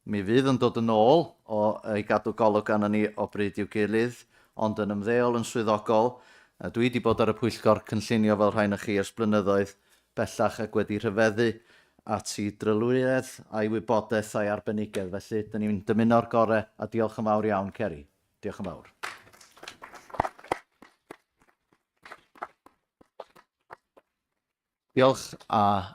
Mi fydd yn dod yn ôl o ei gadw golwg arno ni o bryd i'w gilydd, ond yn ymddeol yn swyddogol. Dwi wedi bod ar y Pwyllgor Cynllunio fel rhain chi ers blynyddoedd bellach ac wedi rhyfeddu at ei drylwyedd a'i wybodaeth a'i arbenigedd. Felly, dyn ni'n dymuno'r gorau a diolch yn fawr iawn, Ceri. Diolch yn fawr. Diolch a